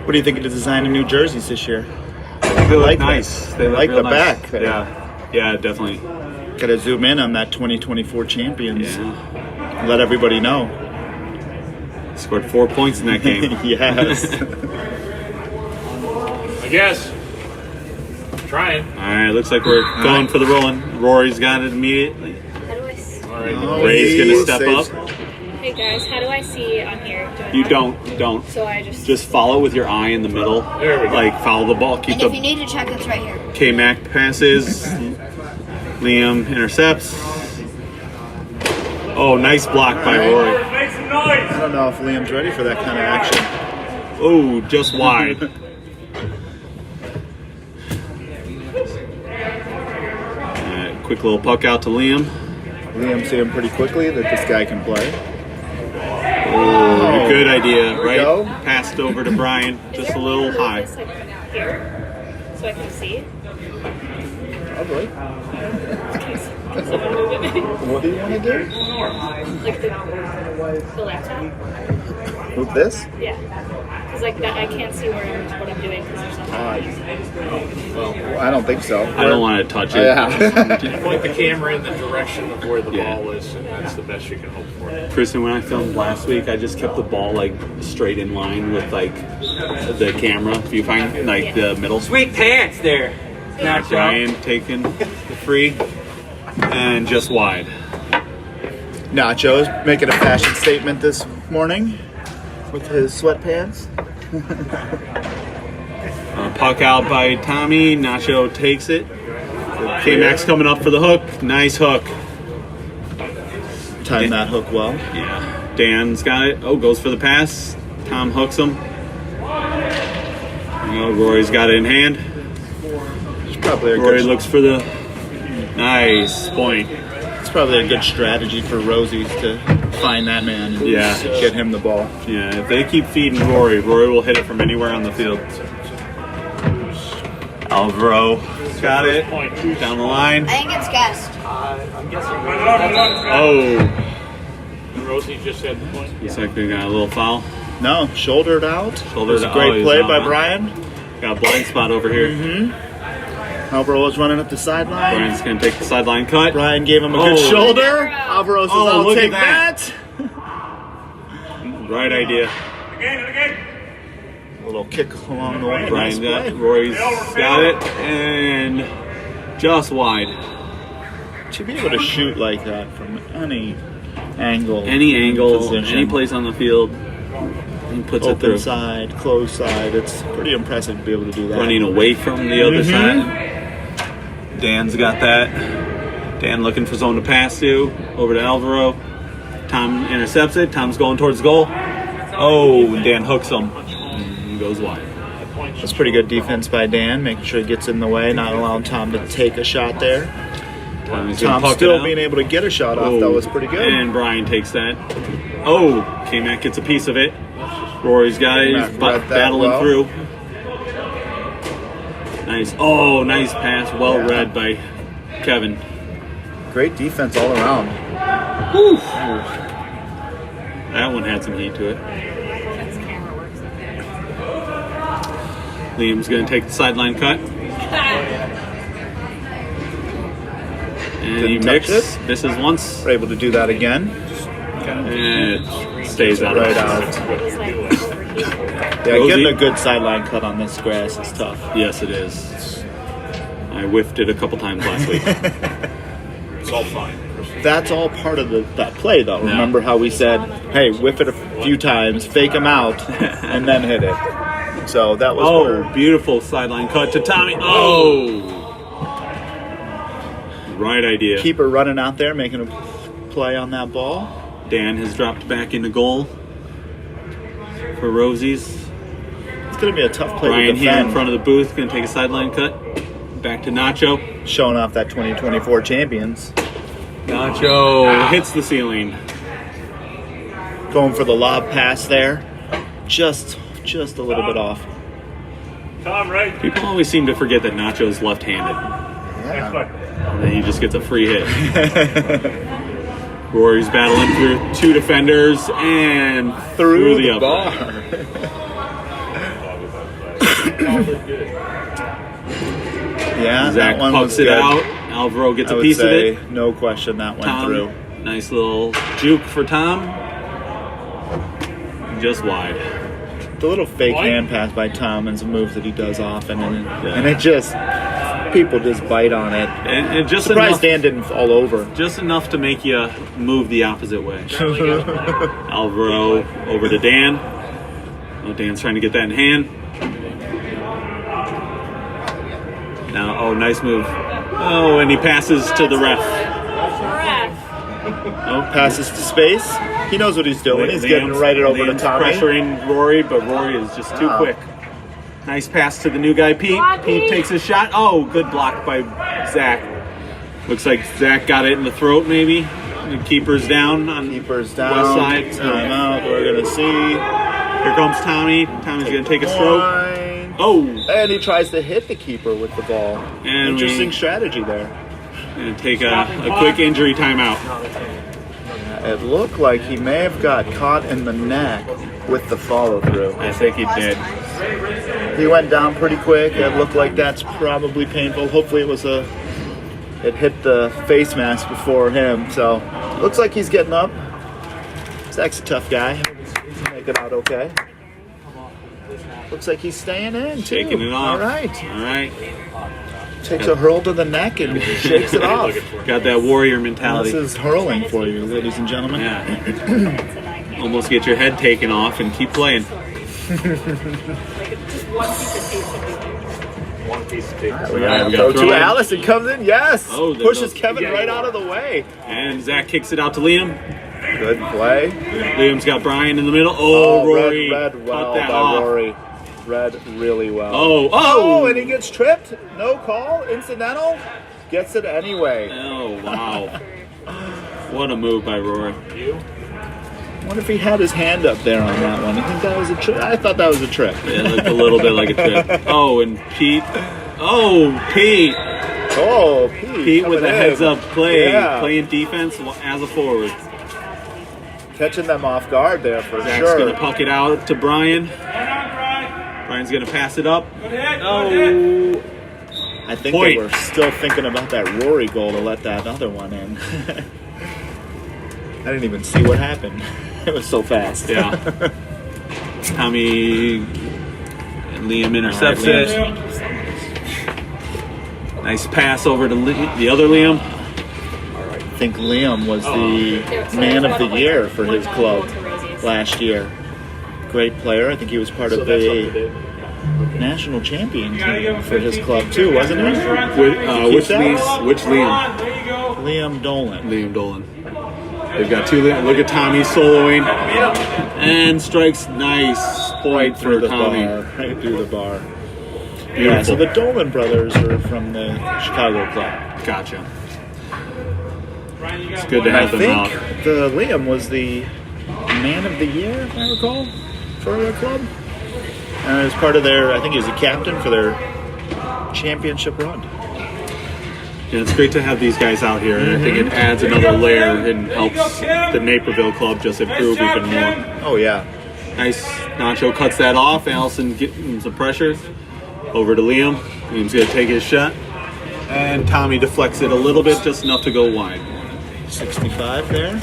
What do you think of the design of new jerseys this year? They look like nice. that. They look like real the nice. back there. Yeah, definitely. Got to zoom in on that 2024 champions. Yeah. Let everybody know. Scored 4 points in that game. Yes. I guess. Trying. All right, looks like we're going for the rolling. Rory's got it immediately. How do I see? All right. Oh, Ray's gonna step saves- up. Hey guys, how do I see on here? You don't. So I just Follow with your eye in the middle. There we go. Like follow the ball. Keep And if you the need to check, it's right here. K-Mac passes. Liam intercepts. Oh, nice block by Rory. Make some noise. I don't know if Liam's ready for that kind of action. Oh, just wide. Quick little puck out to Liam. Liam seeing pretty quickly that this guy can play. Oh, good idea, we right? go. Passed over to Brian, just a little high. This, like, here, so I can see. Probably. Someone move it. What do you want to do? Like the laptop. Move this? Yeah. Because like that, I can't see what I'm doing because there's nothing. Well, I don't think so. I don't want to touch it. Yeah. Point the camera in the direction of where the Yeah. ball is, and that's the best you can hope for. Kristen, when I filmed last week, I just kept the ball like straight in line with like the camera. If you find like the middle. Sweet pants there. Knocked out. Brian taking the free and just wide. Nacho is making a fashion statement this morning with his sweatpants. Puck out by Tommy. Nacho takes it. K-Max coming up for the hook. Nice hook. Timed that hook well. Yeah. Dan's got it. Oh, goes for the pass. Tom hooks him. Rory's got it in hand. It's probably a Rory good, looks for the nice point. it's probably a good strategy for Rosie's to find that man and Yeah. get him the ball. Yeah, if they keep feeding Rory, Rory will hit it from anywhere on the field. Alvaro got it down the line. I think it's guessed. Oh, Rosie just had the point. looks like they got a little foul. No, shouldered out. Shouldered It was a out. great He's play out. by Brian. Got a blind spot over here. Alvaro was running up the sideline. Brian's gonna take the sideline cut. Brian gave him a good Oh. shoulder. Alvaro says, Oh, I'll look at take that. that. Right idea. A little kick along the way. Brian's Nice got play. it. Rory's got it, and just wide. To be able to shoot like that from any angle, Any angle, position, any place on the field, he puts it open through. side, closed side. It's pretty impressive to be able to do that. Running away from the other side. Dan's got that. Dan looking for zone to pass to. Over to Alvaro. Tom intercepts it. Tom's going towards the goal. Oh, Dan hooks him. And goes wide. That's pretty good defense by Dan, making sure he gets in the way, not allowing Tom to take a shot there. Tom's gonna Tom puck it still out. being able to get a shot off. That was pretty good. And Brian takes that. Oh, K-Mac gets a piece of it. Rory's got it. He's K-Mac read that battling well. through. Nice. Oh, nice pass. Well read by Kevin. Great defense all around. Whew. That one had some heat to it. Liam's going to take the sideline cut. And he Didn't touch misses once. We're able to do that again. And it stays out. Right of out. It was like overheated. Yeah, Rosie. getting a good sideline cut on this grass is tough. Yes, it is. I whiffed it a couple times last week. It's all fine. That's all part of that play, though. Yeah. Remember how we said, hey, whiff it a few times, fake them out, and then hit it. So that was Oh, beautiful sideline cut to Tommy. Oh! Right idea. keeper running out there, making a play on that ball. Dan has dropped back into goal for Rosie's. It's going to be a tough play Brian to here in defend, front of the booth, going to take a sideline cut. Back to Nacho. showing off that 2024 champions. Nacho hits the ceiling. Going for the lob pass there. Just a little bit off. Tom, right? People always seem to forget that Nacho's left-handed. Yeah. And then he just gets a free hit. Rory's battling through two defenders and Through the upright. bar. Yeah, Zach that one pucks was it good. out. Alvaro gets I a would piece of say, it. no question that went Tom, through. nice little juke for Tom. Just wide. The little fake What? hand pass by Tom is a move that he does often, and it just, people just bite on it. And just Surprised enough, Dan didn't fall over. just enough to make you move the opposite way. Alvaro over to Dan. Oh, Dan's trying to get that in hand. Now, oh, nice move. Oh, and he passes to the ref. Oh, passes to space. He knows what he's doing. He's getting right over to Liam's Tommy. pressuring Rory, but Rory is just too Wow. quick. Nice pass to the new guy, Pete. Pete takes a shot. Oh, good block by Zach. Looks like Zach got it in the throat, maybe. The keeper's down on Keeper's west down. side. Timeout. We're gonna see. Here comes Tommy. Tommy's going to take a stroke. Point. Oh, And he tries to hit the keeper with the ball. And Interesting we- strategy there. going to take a quick injury timeout. It looked like he may have got caught in the neck with the follow through. I think he did. He went down pretty quick. It looked like that's probably painful. Hopefully it hit the face mask before him. So looks like he's getting up. Zach's a tough guy. He'll make it out okay. Looks like he's staying in too. Shaking it off. All right. All right. Takes a hurl to the neck and shakes it off. Got that warrior mentality. This is hurling for you, ladies and gentlemen. Yeah. Almost get your head taken off and keep playing. One piece of tape. We All right, got we throw got to throw in. Allison comes in. Yes. Oh, there pushes goes- Kevin right out of the way. And Zach kicks it out to Liam. Good play. Liam's got Brian in the middle. Oh, Rory. read cut well that by off. Rory. Read really well. Oh. And he gets tripped. No call. Incidental. Gets it anyway. Oh, wow. What a move by Rory. I wonder if he had his hand up there on that one. I think that was a trick. I thought that was a trick. Yeah, it looked a little bit like a trip. Oh, and Pete. Oh, Pete. Oh, Pete with a coming in. heads-up play, Yeah. playing defense as a forward. Catching them off guard there for Zach's sure. going to puck it out to Brian. Brian's going to pass it up. Oh. I think Point. they were still thinking about that Rory goal to let that other one in. I didn't even see what happened. It was so fast. Yeah. Tommy and Liam intercepts All right, it. Nice pass over to the other Liam. I think Liam was the man of the year for his club last year. Great player. I think he was part of the national champion team for his club too, wasn't he? Which Liam? Liam Dolan. Liam Dolan. They've got two Liam. Look at Tommy soloing. And strikes nice point through for the Tommy. bar. Right through the bar. Yeah, Beautiful. so the Dolan brothers are from the Chicago club. Gotcha. It's good to And I have them think out. the Liam was the man of the year, if I recall, for their club. And as part of their, I think he was the captain for their championship run. Yeah, it's great to have these guys out here. I think it adds another layer and helps the Naperville club just improve even more. Oh yeah. Nice. Nacho cuts that off. Allison getting some pressure. Over to Liam. Liam's going to take his shot. And Tommy deflects it a little bit, just enough to go wide. 65 there.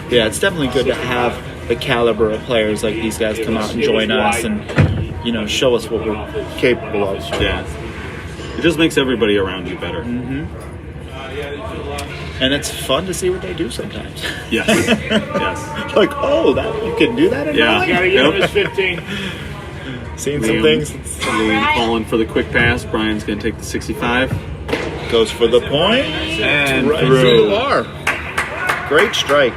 Yeah, it's definitely good to have the caliber of players like these guys come out and join us and, you know, show us what we're capable of. Yeah. It just makes everybody around you better. And it's fun to see what they do sometimes. Yes. Yes. Like, oh, that you can do that in Yeah. rowing? Yep. 15. Seen some things. Liam calling for the quick pass. Brian's going to take the 65. Goes for the point. And right through. through the bar. Great strike.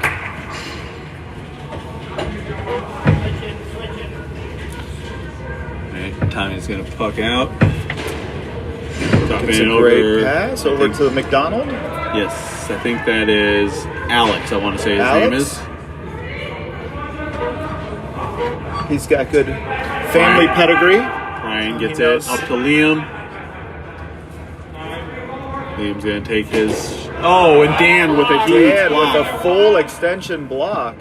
Right, Tommy's going to puck out. Drop It's in a great over. pass over to McDonald. Yes, I think that is Alex, I want to say his name Alex? is. He's got good family pedigree. Brian gets He it knows. up to Liam. Liam's going to take his... Oh, and Dan with a huge Dan block. with a full extension block.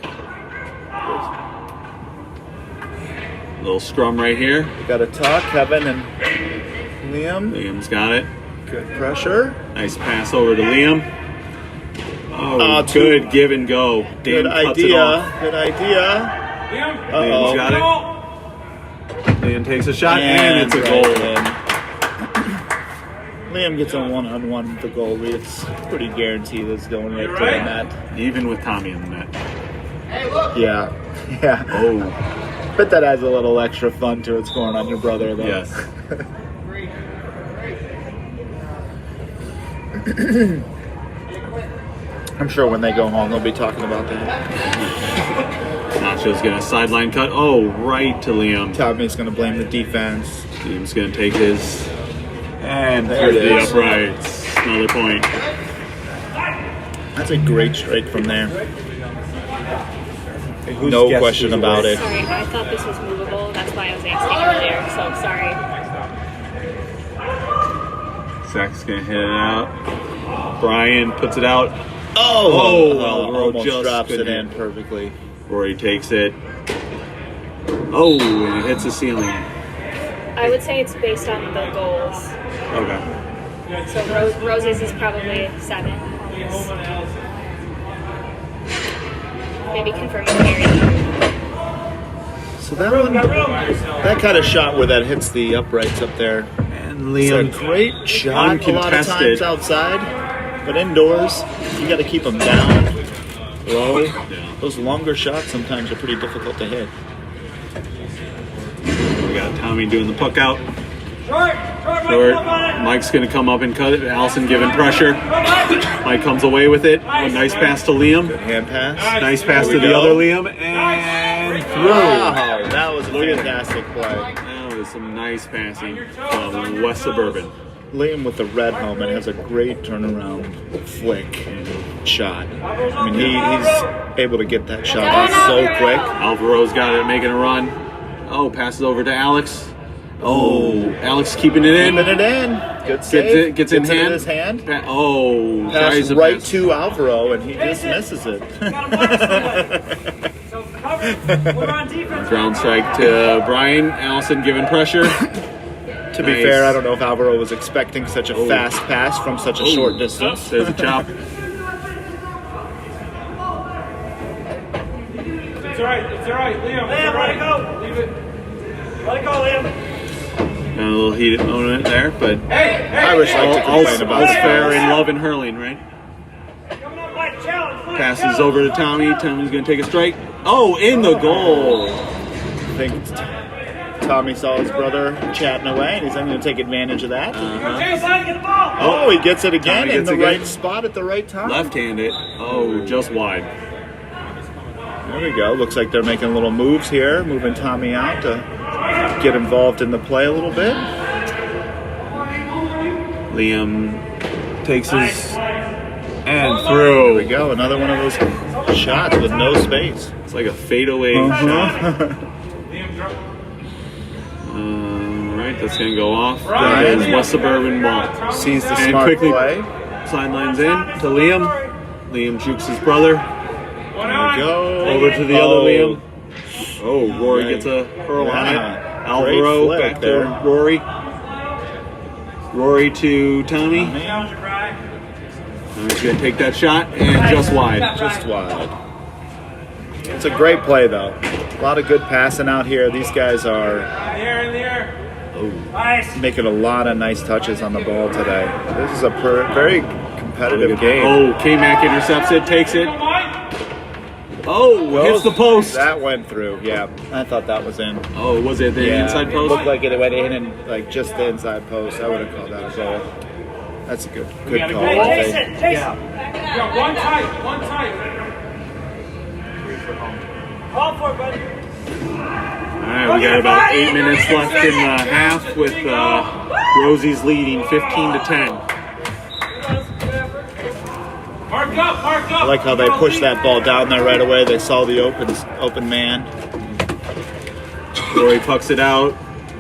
Little scrum right here. Got a talk, Kevin and Liam. Liam's got it. Good pressure. Nice pass over to Liam. Oh, two- good give and go. Dan Good cuts it idea. off. Good idea. Liam's got it. Liam takes a shot, and it's a right goal. in. Liam gets a one-on-one with the goalie. It's pretty guaranteed it's going right to the net. Even with Tommy in the net. Yeah. Yeah. Oh, But that adds a little extra fun to it scoring on your brother, though. yes. I'm sure when they go home, they'll be talking about that. Nacho's going to sideline cut. Oh, right to Liam. Tommy's going to blame the defense. Liam's going to take his... And There it through the is. uprights. Another point. That's a great strike from there. Whose No guess question is about it. Sorry, I thought this was movable. That's why I was asking earlier. So sorry. Zach's going to hit it out. Brian puts it out. Oh, well, Rowe almost just drops it couldn't in hit. perfectly. Rory takes it. Oh, and it hits the ceiling. I would say it's based on the goals. Okay. So Rosie's is probably 7. Maybe confirm with Gary. So that one, that kind of shot where that hits the uprights up there. And And It's a Liam, great shot a lot of uncontested. times outside, but indoors, you got to keep them down, low. Those longer shots sometimes are pretty difficult to hit. We got Tommy doing the puck out. Short. Mike's going to come up and cut it. Allison giving pressure. Mike comes away with it. A nice pass to Liam. Good hand pass. Nice pass to the other Liam. And through. Wow, that was a fantastic play. That was some nice passing from West Suburban. Liam with the red helmet has a great turnaround flick shot. I mean, he's able to get that shot off so quick. Alvaro's got it, making a run. Oh, passes over to Alex. Oh, Alex keeping it in. Keeping it in. Good save. Gets in it hand. in his hand. Oh, tries Pass to right pass. to Alvaro, and he just misses it. Ground strike to Brian. Allison giving pressure. To be fair, I don't know if Alvaro was expecting such a fast pass from such a short distance. There's a chop. It's all right. Liam, let it go. Leave it. Let it go, Liam. A little heated moment there, but Irish like to all's complain about fair that. in love and hurling, right? Passes over to Tommy. Tommy's going to take a strike. Oh, in the goal. I think Tommy saw his brother chatting away, and he's going to take advantage of that. Oh, he gets it again Tommy in gets the it again. right spot at the right time. Left-handed. Oh, just wide. There we go. Looks like they're making little moves here, moving Tommy out to get involved in the play a little bit. Liam takes his and There through. we go. Another one of those shots with no space. It's like a fadeaway shot. Right, that's going to go off. That is West Suburban ball. Sees the And smart quickly play. sidelines in to Liam. Liam jukes his brother. There we go. Over to the other Liam. Oh, Rory gets a hurl on it. Yeah. Alvaro Great flick back there. to Rory. Rory to Tommy. He's going to take that shot and just wide. Just wide. It's a great play, though. A lot of good passing out here. These guys are making a lot of nice touches on the ball today. This is a very competitive game. Oh, K-Mac intercepts it, takes it. Oh, hits the post. That went through, yeah. I thought that was in. Oh, was it the inside It post? looked like it went in and like just the inside post. I would have called that a goal. That's a good call. Yeah, one tight. Call for it, buddy. All right, we got about 8 minutes left in the half with Rosie's leading 15-10. Mark up. I like how they pushed that ball down there right away. They saw the open man. Rory pucks it out.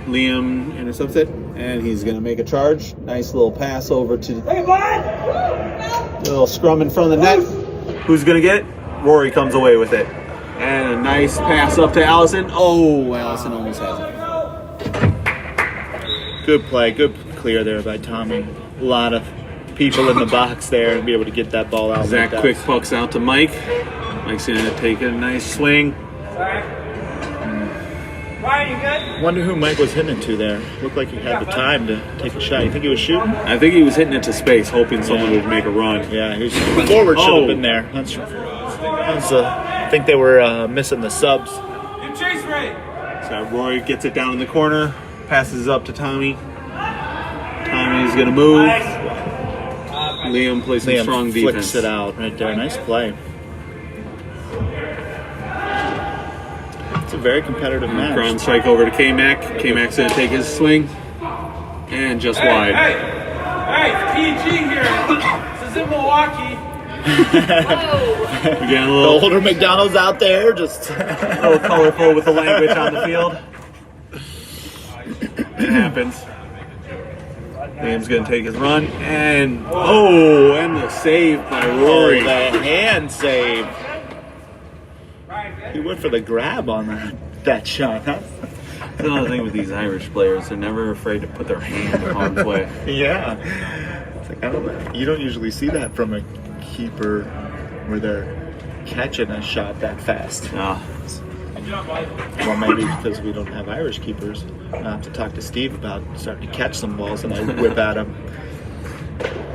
Liam intercepts it, and he's going to make a charge. Nice little pass over to little scrum in front of the net. Who's going to get it? Rory comes away with it. And a nice pass up to Allison. Oh, Allison almost has it. Good play, good clear there by Tommy. A lot of people in the box there and be able to get that ball out. Zach like that. quick pucks out to Mike. Mike's going to take a nice swing. Wonder who Mike was hitting to there. Looked like he had the time to take a shot. You think he was shooting? I think he was hitting it to space, hoping someone would make a run. Yeah, he was forward should have been there. That's I think they were missing the subs. So Rory gets it down in the corner, passes it up to Tommy. Tommy's going to move. Liam plays some strong flicks defense. it out right there. Nice play. It's a very competitive match. Ground strike over to K-Mac. K-Mac's going to take his swing. And just wide. Hey, PG here. This is in Milwaukee. We're getting a The little older McDonald's out there just colorful with the language on the field. It happens. Liam's going to take his run. And the save by Rory. the hand save. He went for the grab on that shot, huh? That's another thing with these Irish players. They're never afraid to put their hand in harm's way. Yeah. It's like, you don't usually see that from a keeper where they're catching a shot that fast. Well, maybe because we don't have Irish keepers. I have to talk to Steve about starting to catch some balls and I whip at him.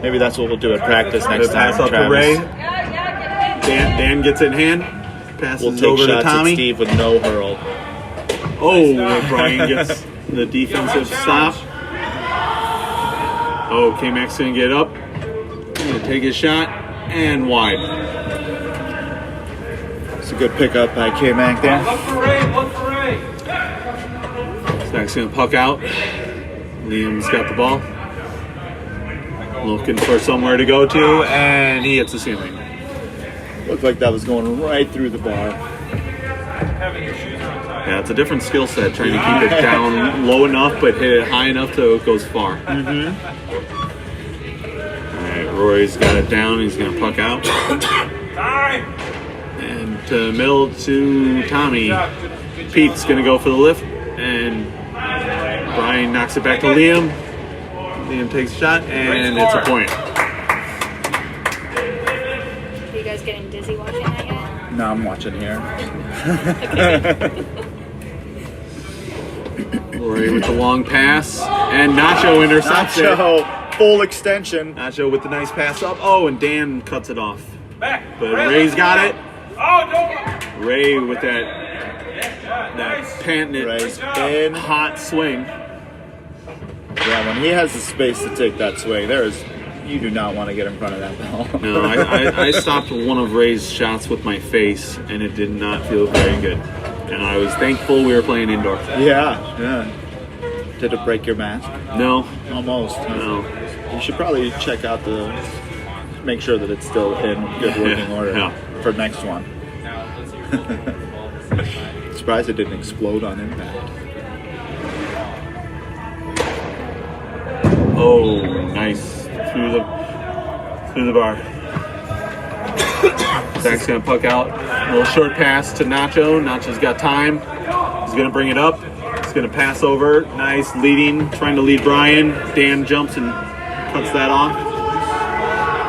Maybe that's what we'll do at practice next time. Pass up to Travis. Ray. Dan gets it in hand. Passes We'll take over to shots Tommy. at Steve with no hurl. Oh, Brian gets the defensive stop. Oh, K-Mac's going to get up. Going to take his shot. And wide. It's a good pickup by K-Mac there. Look for Ray, look for Ray. Zach's going to puck out. Liam's got the ball. Looking for somewhere to go to. And he hits the ceiling. Looked like that was going right through the bar. Yeah, it's a different skill set, trying to keep it down low enough, but hit it high enough so it goes far. Mm-hmm. All right, Roy's got it down. He's going to puck out. And middle to Tommy. Pete's going to go for the lift, and Brian knocks it back to Liam. Liam takes a shot, and it's a point. Are you guys getting dizzy watching that yet? No, I'm watching here. Rory with the long pass, and Nacho intercepts it. Nacho, full extension. Nacho with the nice pass up. Oh, and Dan cuts it off. Back. But Ray's got it. Oh, don't. Ray with that patented Ray's in. hot swing. Yeah, when he has the space to take that swing, you do not want to get in front of that ball. No, I stopped one of Ray's shots with my face, and it did not feel very good. And I was thankful we were playing indoor. Yeah. Did it break your mask? No. Almost. Huh? No. You should probably check out make sure that it's still in good working order for next one. Surprised it didn't explode on impact. Oh, nice. Through the bar. Zach's going to puck out. A little short pass to Nacho. Nacho's got time. He's going to bring it up. He's going to pass over. Nice leading, trying to lead Brian. Dan jumps and cuts that off.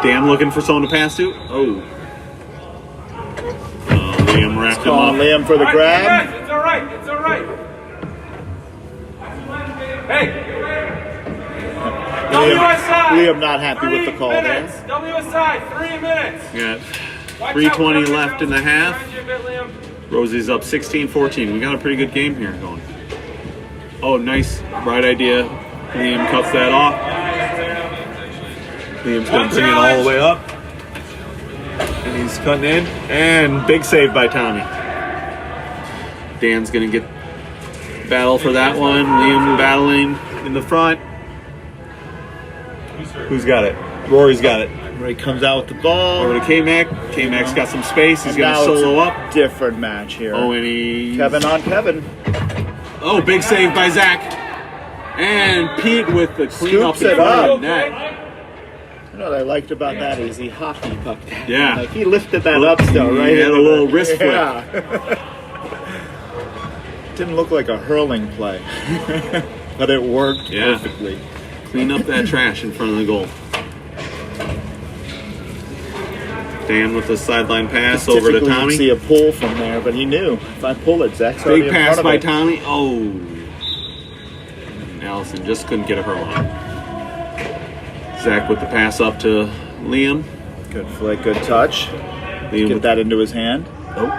Dan looking for someone to pass to. Oh. Liam wrapped him up. Liam for the grab. It's all right. It's all right. Hey. WSI. Liam not happy with the call there. WSI, 3 minutes. Got 3:20 left in the half. Rosie's up 16-14. We got a pretty good game here going. Oh, nice. Right idea. Liam cuts that off. Liam's going to bring it all the way up. And he's cutting in. And big save by Tommy. Dan's going to get battle for that one. Liam battling in the front. Who's got it? Rory's got it. Ray comes out with the ball. Over to K-Mac. K-Mac's got some space. He's going to Now it's solo a up. Different match here. Oh, and he... Kevin on Kevin. Oh, big save by Zach. And Pete with the cleanup Scoops it in front up. of the net. You know what I liked about that is he hockey pucked that. Yeah. Like he lifted that up still, right? He had a little wrist flick. Yeah. Didn't look like a hurling play. But it worked perfectly. Clean up that trash in front of the goal. Dan with the sideline pass over to Tommy. You see a pull from there, but he knew. If I pull it, Zach's already Big in pass front by of it. Tommy. Oh. Allison just couldn't get a hurl on. Zach with the pass up to Liam. Good flick, good touch. Liam Get that into his hand. Oh.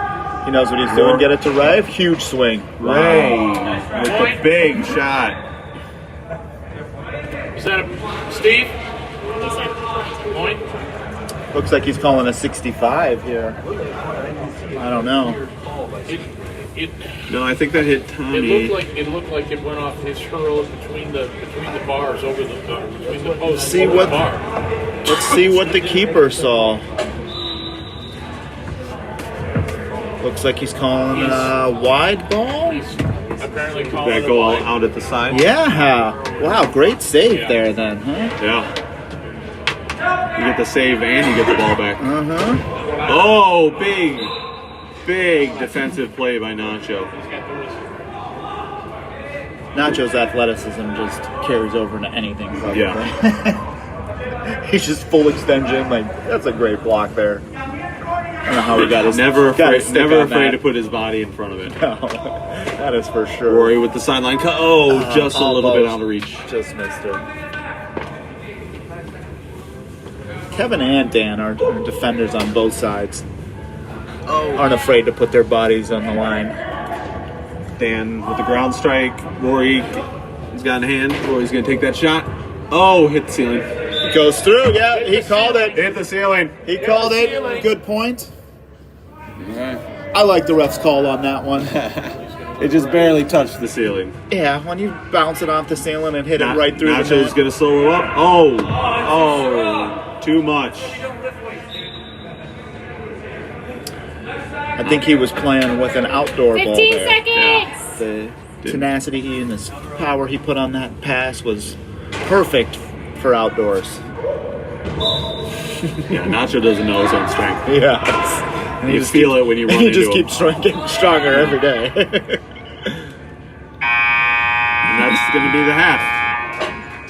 He knows what he's doing. Get it to Ray. Huge swing. Ray with the big shot. Is that Steve? He said Point. Looks like he's calling a 65 here. I don't know. No, I think that hit Tommy. It looked like it went off his hurl between the bars over the between the posts. See over what- the bar. Let's see what the keeper saw. Looks like he's calling a wide ball. He's apparently calling That it go wide. out at the side. Yeah. Wow, great save there then, huh? Yeah. You get the save and you get the ball back. Uh-huh. Oh, big defensive play by Nacho. Nacho's athleticism just carries over into anything, probably. Yeah. He's just full extension. Like, that's a great block there. don't know how he got his Never got his afraid, stick never on afraid that. to put his body in front of it. No, that is for sure. Rory with the sideline cut. Oh, just a little bit Almost. out of reach. Just missed it. Kevin and Dan are defenders on both sides. Aren't afraid to put their bodies on the line. Dan with the ground strike. Rory has got in hand. Rory's going to take that shot. Oh, hit the ceiling. It goes through. Yeah, he called it. Hit the ceiling. He called it. Good point. I like the ref's call on that one. It just barely touched the ceiling. Yeah, when you bounce it off the ceiling and hit it right through the Nacho's net. going to solo up. Oh, too much. I think he was playing with an outdoor ball 15 there. seconds. The tenacity and the power he put on that pass was perfect for outdoors. Yeah, Nacho doesn't know his own strength. Yeah. And You feel it when you run he into just him. keeps getting stronger every day. And that's going to be the half.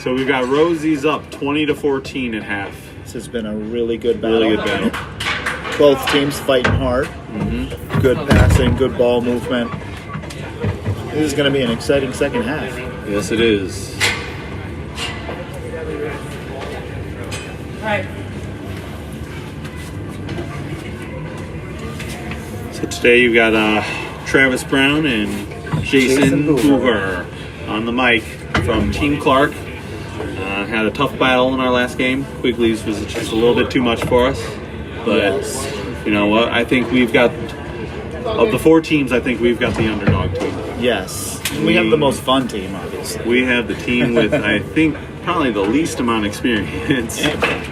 So we've got Rosie's up 20-14 at half. This has been a really good battle. Really good battle. Both teams fighting hard. Good passing, good ball movement. This is going to be an exciting second half. Yes, it is. So today you've got Travis Brown and Jason Hoover on the mic from Team Clark. Had a tough battle in our last game. Quigley's was just a little bit too much for us. But you know what? I think we've got, of the 4 teams, I think we've got the underdog team. Yes. We have the most fun team, obviously. We have the team with, I think, probably the least amount of experience.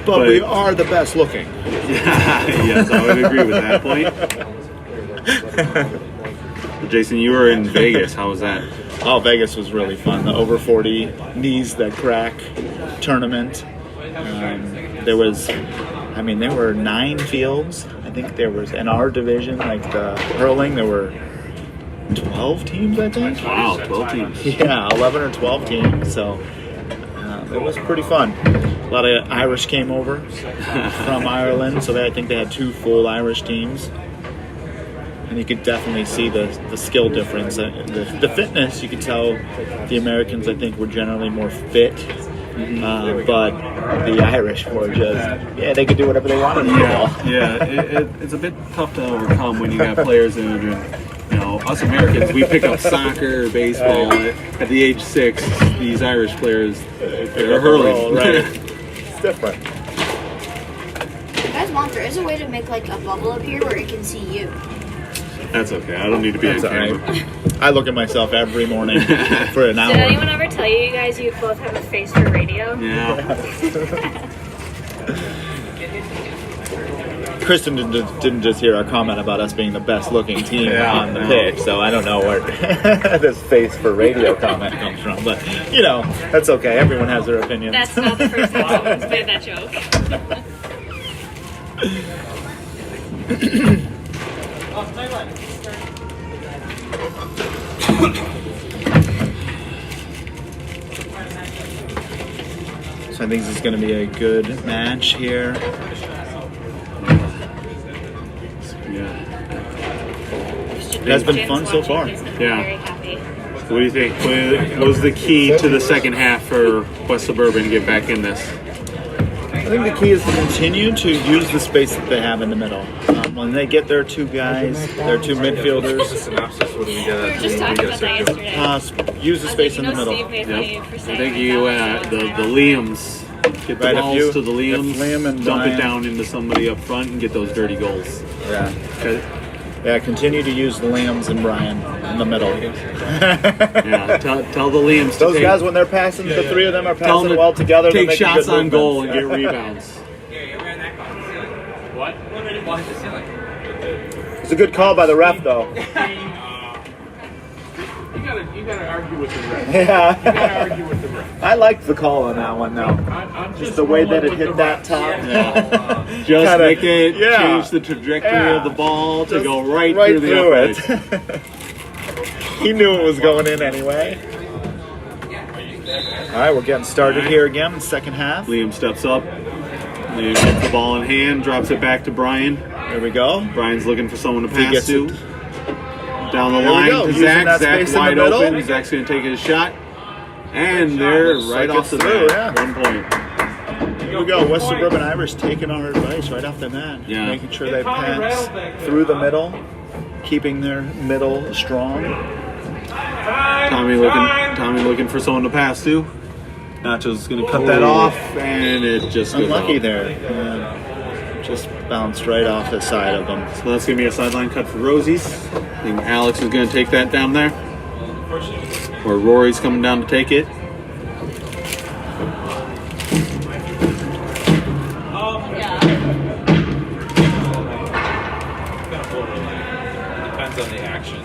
But we are the best looking. Yes, I would agree with that point. But Jason, you were in Vegas. How was that? Oh, Vegas was really fun. The over 40 knees that crack tournament. There were 9 fields. I think there was, in our division, like the hurling, there were 12 teams, I think. Wow, 12 teams. Yeah, 11 or 12 teams. So it was pretty fun. A lot of Irish came over from Ireland, so I think they had 2 full Irish teams. And you could definitely see the skill difference. The fitness, you could tell the Americans, I think, were generally more fit. But the Irish were just, they could do whatever they wanted to do. It's a bit tough to overcome when you got players in it. You know, us Americans, we pick up soccer or baseball at the age 6. These Irish players, they're hurling. Right. It's different. Guys, there is a way to make like a bubble up here where it can see you. That's okay. I don't need to be on camera. Right. I look at myself every morning for an hour. Did anyone ever tell you guys you both have a face for radio? Yeah. Kristen didn't just hear our comment about us being the best looking team on the pitch, so I don't know where this face for radio comment comes from. But, that's okay. Everyone has their opinions. That's not the first time someone's made that joke. So I think this is going to be a good match here. It has been fun so far. Very happy. What do you think? What was the key to the second half for West Suburban to get back in this? I think the key is to continue to use the space that they have in the middle. When they get their 2 guys, their 2 midfielders, We were just talking about that yesterday. use the space in the middle. Steve made money for I saying think that. you, the Liams, get the Right, if balls you- to the Liams, if Liam and dump Brian- it down into somebody up front and get those dirty goals. Yeah. Okay. Yeah, continue to use the Liams and Brian in the middle. Yeah, tell the Liams to Those take, guys, when they're passing, the 3 of them are tell passing them well to together. they're take making shots good on goal and movements. get rebounds. What? It's a good call by the ref, though. You gotta argue with the ref. Yeah. You gotta argue with the ref. I liked the call on that one, though. I'm Just the way that it hit that top. Just Kinda- make it yeah. change the trajectory of the ball to Just go right through the uprights. it. He knew it was going in anyway. All right, we're getting started here again, second half. Liam steps up. Liam gets the ball in hand, drops it back to Brian. There we go. Brian's looking for someone to He pass gets to. it. Down the There we line go, to using Zach. that Zach space in the wide middle. open. Zach's going to take his shot. And they're Looks right like off the it's through, bat. yeah. 1 point. Here we go. West Suburban Irish taking our advice right off the bat. Yeah. Making sure they pass through the middle, keeping their middle strong. Tommy looking for someone to pass to. Nacho's going to cut that off, and it just goes Unlucky out. there. Yeah. Just bounced right off the side of them. So that's going to be a sideline cut for Rosie's. I think Alex is going to take that down there. Or Rory's coming down to take it. Depends on the action.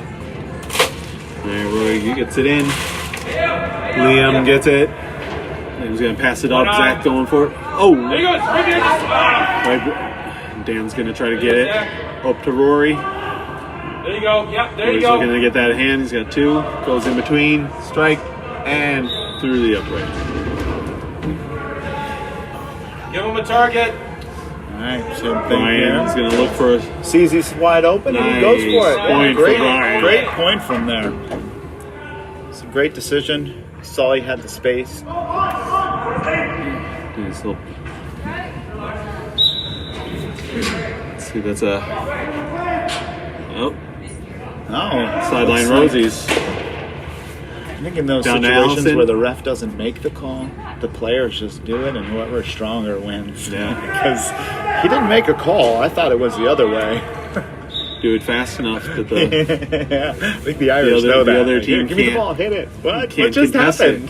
All right, Rory gets it in. Liam gets it. He's going to pass it up. Zach going for it. Oh! There you go. Right there. Right. Dan's going to try to get it up to Rory. There you go. Yep, there you He's go. looking to get that hand. He's got 2. Goes in between. Strike. And through the upright. Give him a target. All right, same thing Brian's here. going to look for Sees he's wide open and he goes for it. Nice point great, for Brian. great point from there. It's a great decision. Saw he had the space. Nice little. Let's see, that's a. Oh, Oh, sideline looks like- Rosie's. I think in those Down to situations Allison. where the ref doesn't make the call, the players just do it, and whoever's stronger wins. Yeah. Because he didn't make a call. I thought it was the other way. Do it fast enough that the. Yeah, I think the Irish other- know the that. other Like, here, team give me the can't- ball, hit it. What can't just contest happened?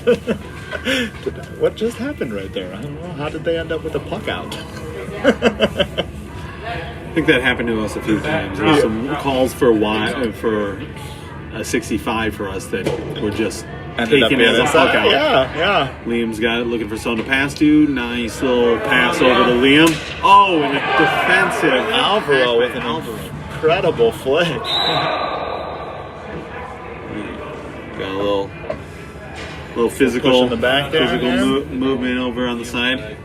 What just happened right there? I don't know. How did they end up with a puck out? I think that happened to us a few times. There's some calls for a 65 for us that were just Ended up taken being as a inside. puck out. Yeah. Liam's got it, looking for someone to pass to. Nice little pass over to Liam. Oh, and a defensive. Alvaro with an incredible flick. Got a little physical, Pushing the back there, physical yeah. movement over on the side.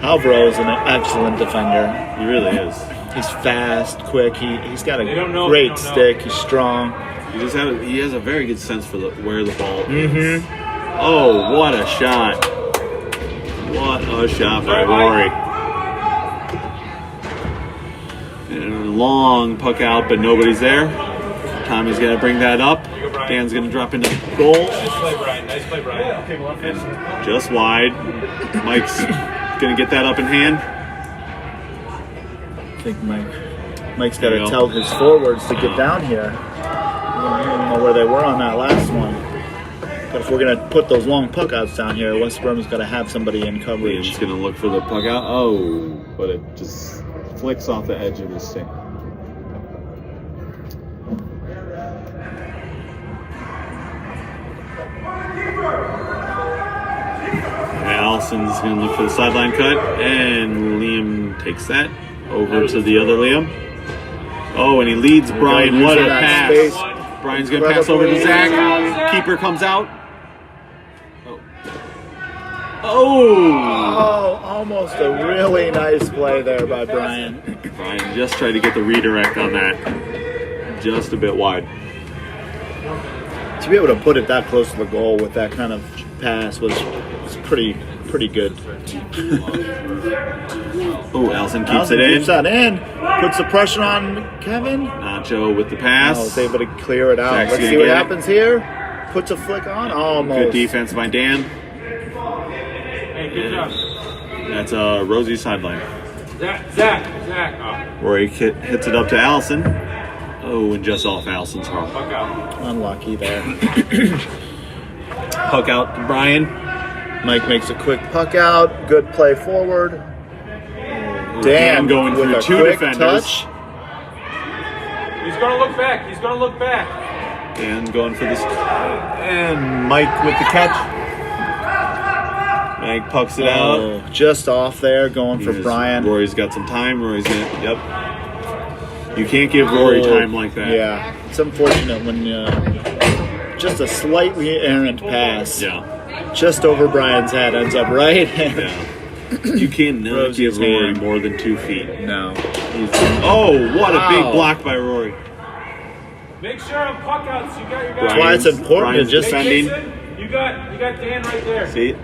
Alvaro is an excellent defender. He really is. He's fast, quick. He's got a They don't know, great they don't know. stick. He's strong. He has a very good sense for where the ball is. Mm-hmm. Oh, what a shot! What a shot by Rory. And a long puck out, but nobody's there. Tommy's going to bring that up. Dan's going to drop into goal. Nice play, Brian. Nice play, Brian. And just wide. Mike's going to get that up in hand. I think Mike's got There to you go. tell his forwards to get down here. I don't know where they were on that last one. But if we're going to put those long puck outs down here, West Suburban's got to have somebody in Liam's coverage. going to look for the puck out. Oh, but it just flicks off the edge of the stick. Allison's going to look for the sideline cut, and Liam takes that over to the other Liam. Oh, and he leads Brian. Using What a that pass. space. Brian's going to pass over to Incredibly. Zach. Keeper comes out. Oh. Oh, almost a really nice play there by Brian. Brian just tried to get the redirect on that. Just a bit wide. To be able to put it that close to the goal with that kind of pass was pretty good. Oh, Allison keeps Allison it in. keeps that in. Puts the pressure on Kevin. Nacho with the pass. I was able to clear it out. Zach's Let's gonna see what get it. happens here. Puts a flick on. Almost. Good defense by Dan. Hey, good job. That's Rosie's sideline. Zach. Oh, Rory hits it up to Allison. Oh, and just off Allison's arm. fuck out. Unlucky there. Puck out to Brian. Mike makes a quick puck out. Good play forward. Dan Dan going with through a 2 quick defenders. touch. He's gonna look back. Dan going for this. And Mike with the catch. Mike pucks it out. Oh, just off there, going for Brian. Rory's got some time. Rory's in it. Yep. You can't give Rory time like that. Yeah, it's unfortunate when just a slightly errant pass. Yeah. just over Brian's head, ends up right. Yeah. You cannot Rosie's give Rory hand. more than 2 feet. No. Oh, what a big Wow. block by Rory. Make sure on puck outs you got your guy. That's why it's important Brian's to just defending. Jason, you got Dan right there. See?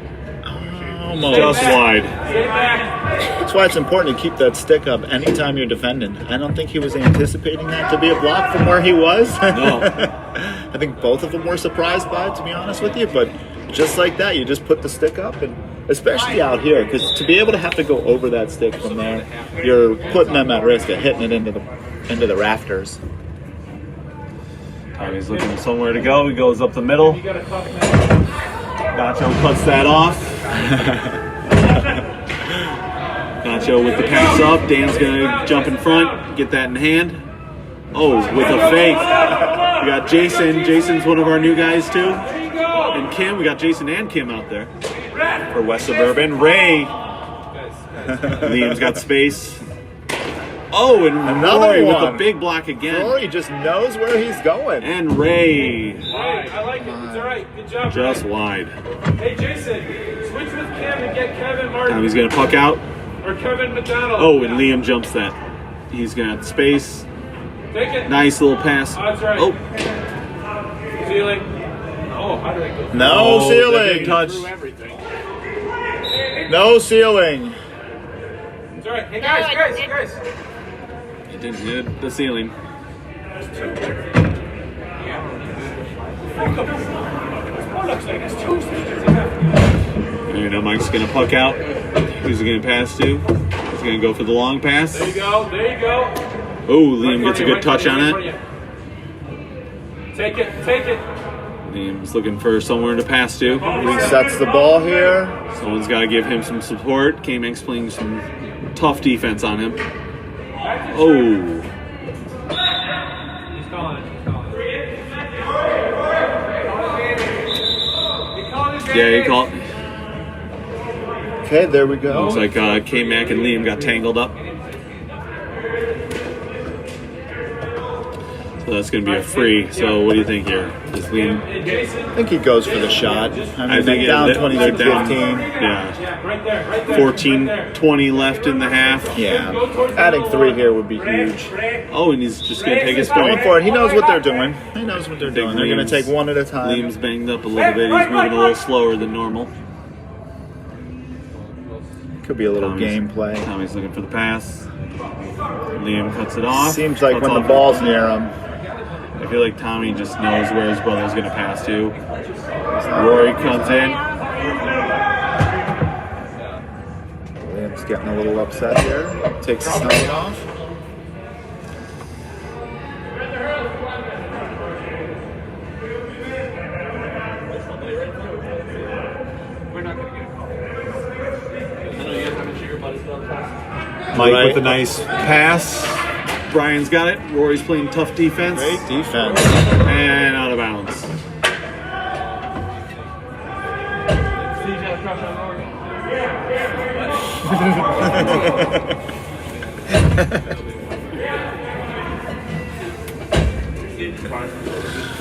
almost. Just wide. That's why it's important to keep that stick up anytime you're defending. I don't think he was anticipating that to be a block from where he was. No. I think both of them were surprised by it, to be honest with you. But just like that, you just put the stick up, and especially out here, because to be able to have to go over that stick from there, you're putting them at risk of hitting it into the rafters. He's looking for somewhere to go. He goes up the middle. Nacho cuts that off. Nacho with the pass up. Dan's going to jump in front, get that in hand. Oh, with a fake. We got Jason. Jason's one of our new guys, too. And Kim. We got Jason and Kim out there for West Suburban. Ray. Liam's got space. Oh, and Another Rory one. with a big block again. Rory just knows where he's going. And Ray. Hey, I like it. It's all right. Good job. Just Ray. wide. Hey, Jason, switch with Kim and get Kevin Martin. Now he's going to puck out. Or Kevin McDonald. Oh, and Liam jumps that. He's going to have space. Take it. Nice little pass. Oh, that's right. Oh, Ceiling. Oh, how did I go? No the ceiling. big touch. Through everything. No ceiling. It's all right. Hey, guys. It didn't hit the ceiling. And Mike's going to puck out. Who's he going to pass to? He's going to go for the long pass. There you go. There you go. Oh, Liam gets a good touch on it. Take it. Take it. Liam's looking for somewhere to pass to. Resets the ball here. Someone's got to give him some support. K-Max playing some tough defense on him. Oh. He's calling it. Yeah, he called. Okay, there we go. Looks like K-Mac and Liam got tangled up. So that's going to be a free. So what do you think here? Is Liam? I think he goes for the shot. I mean, they're down 22-15. Yeah. Right there. 14-20 left in the half. Yeah. Adding 3 here would be huge. Oh, and he's just going to take his Going point. for it. He knows what they're doing. He knows what they're doing. They're going to take one at a time. Liam's banged up a little bit. He's moving a little slower than normal. Could be a little gameplay. Tommy's looking for the pass. Liam cuts it off. Seems like Cuts when the off. ball's near him. I feel like Tommy just knows where his brother's going to pass to. Rory comes in. Liam's getting a little upset here. Takes his helmet off. Mike with a nice pass. Brian's got it. Rory's playing tough defense. Great defense. And out of bounds.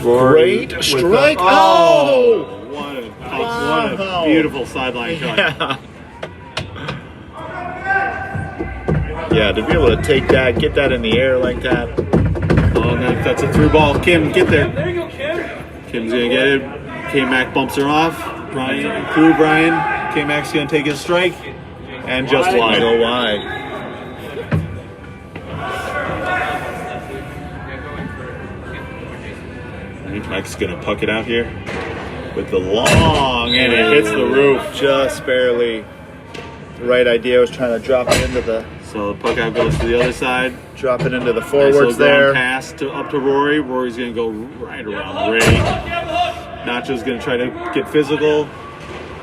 Great strike. Oh! What a Wow. beautiful sideline cut. Yeah, to be able to take that, get that in the air like that. Oh, and that's a through ball. Kim, get there. There you go, Kim. Kim's going to get it. K-Mac bumps her off. Brian, through Brian. K-Mac's going to take his strike. And just wide. Go wide. Mike's going to puck it out here with the long, and it hits the roof. Just barely. The right idea was trying to drop it into the So the puck out goes to the other side. drop it into the Nice little forwards there. ground pass up to Rory. Rory's going to go right around Ray. Nacho's going to try to get physical,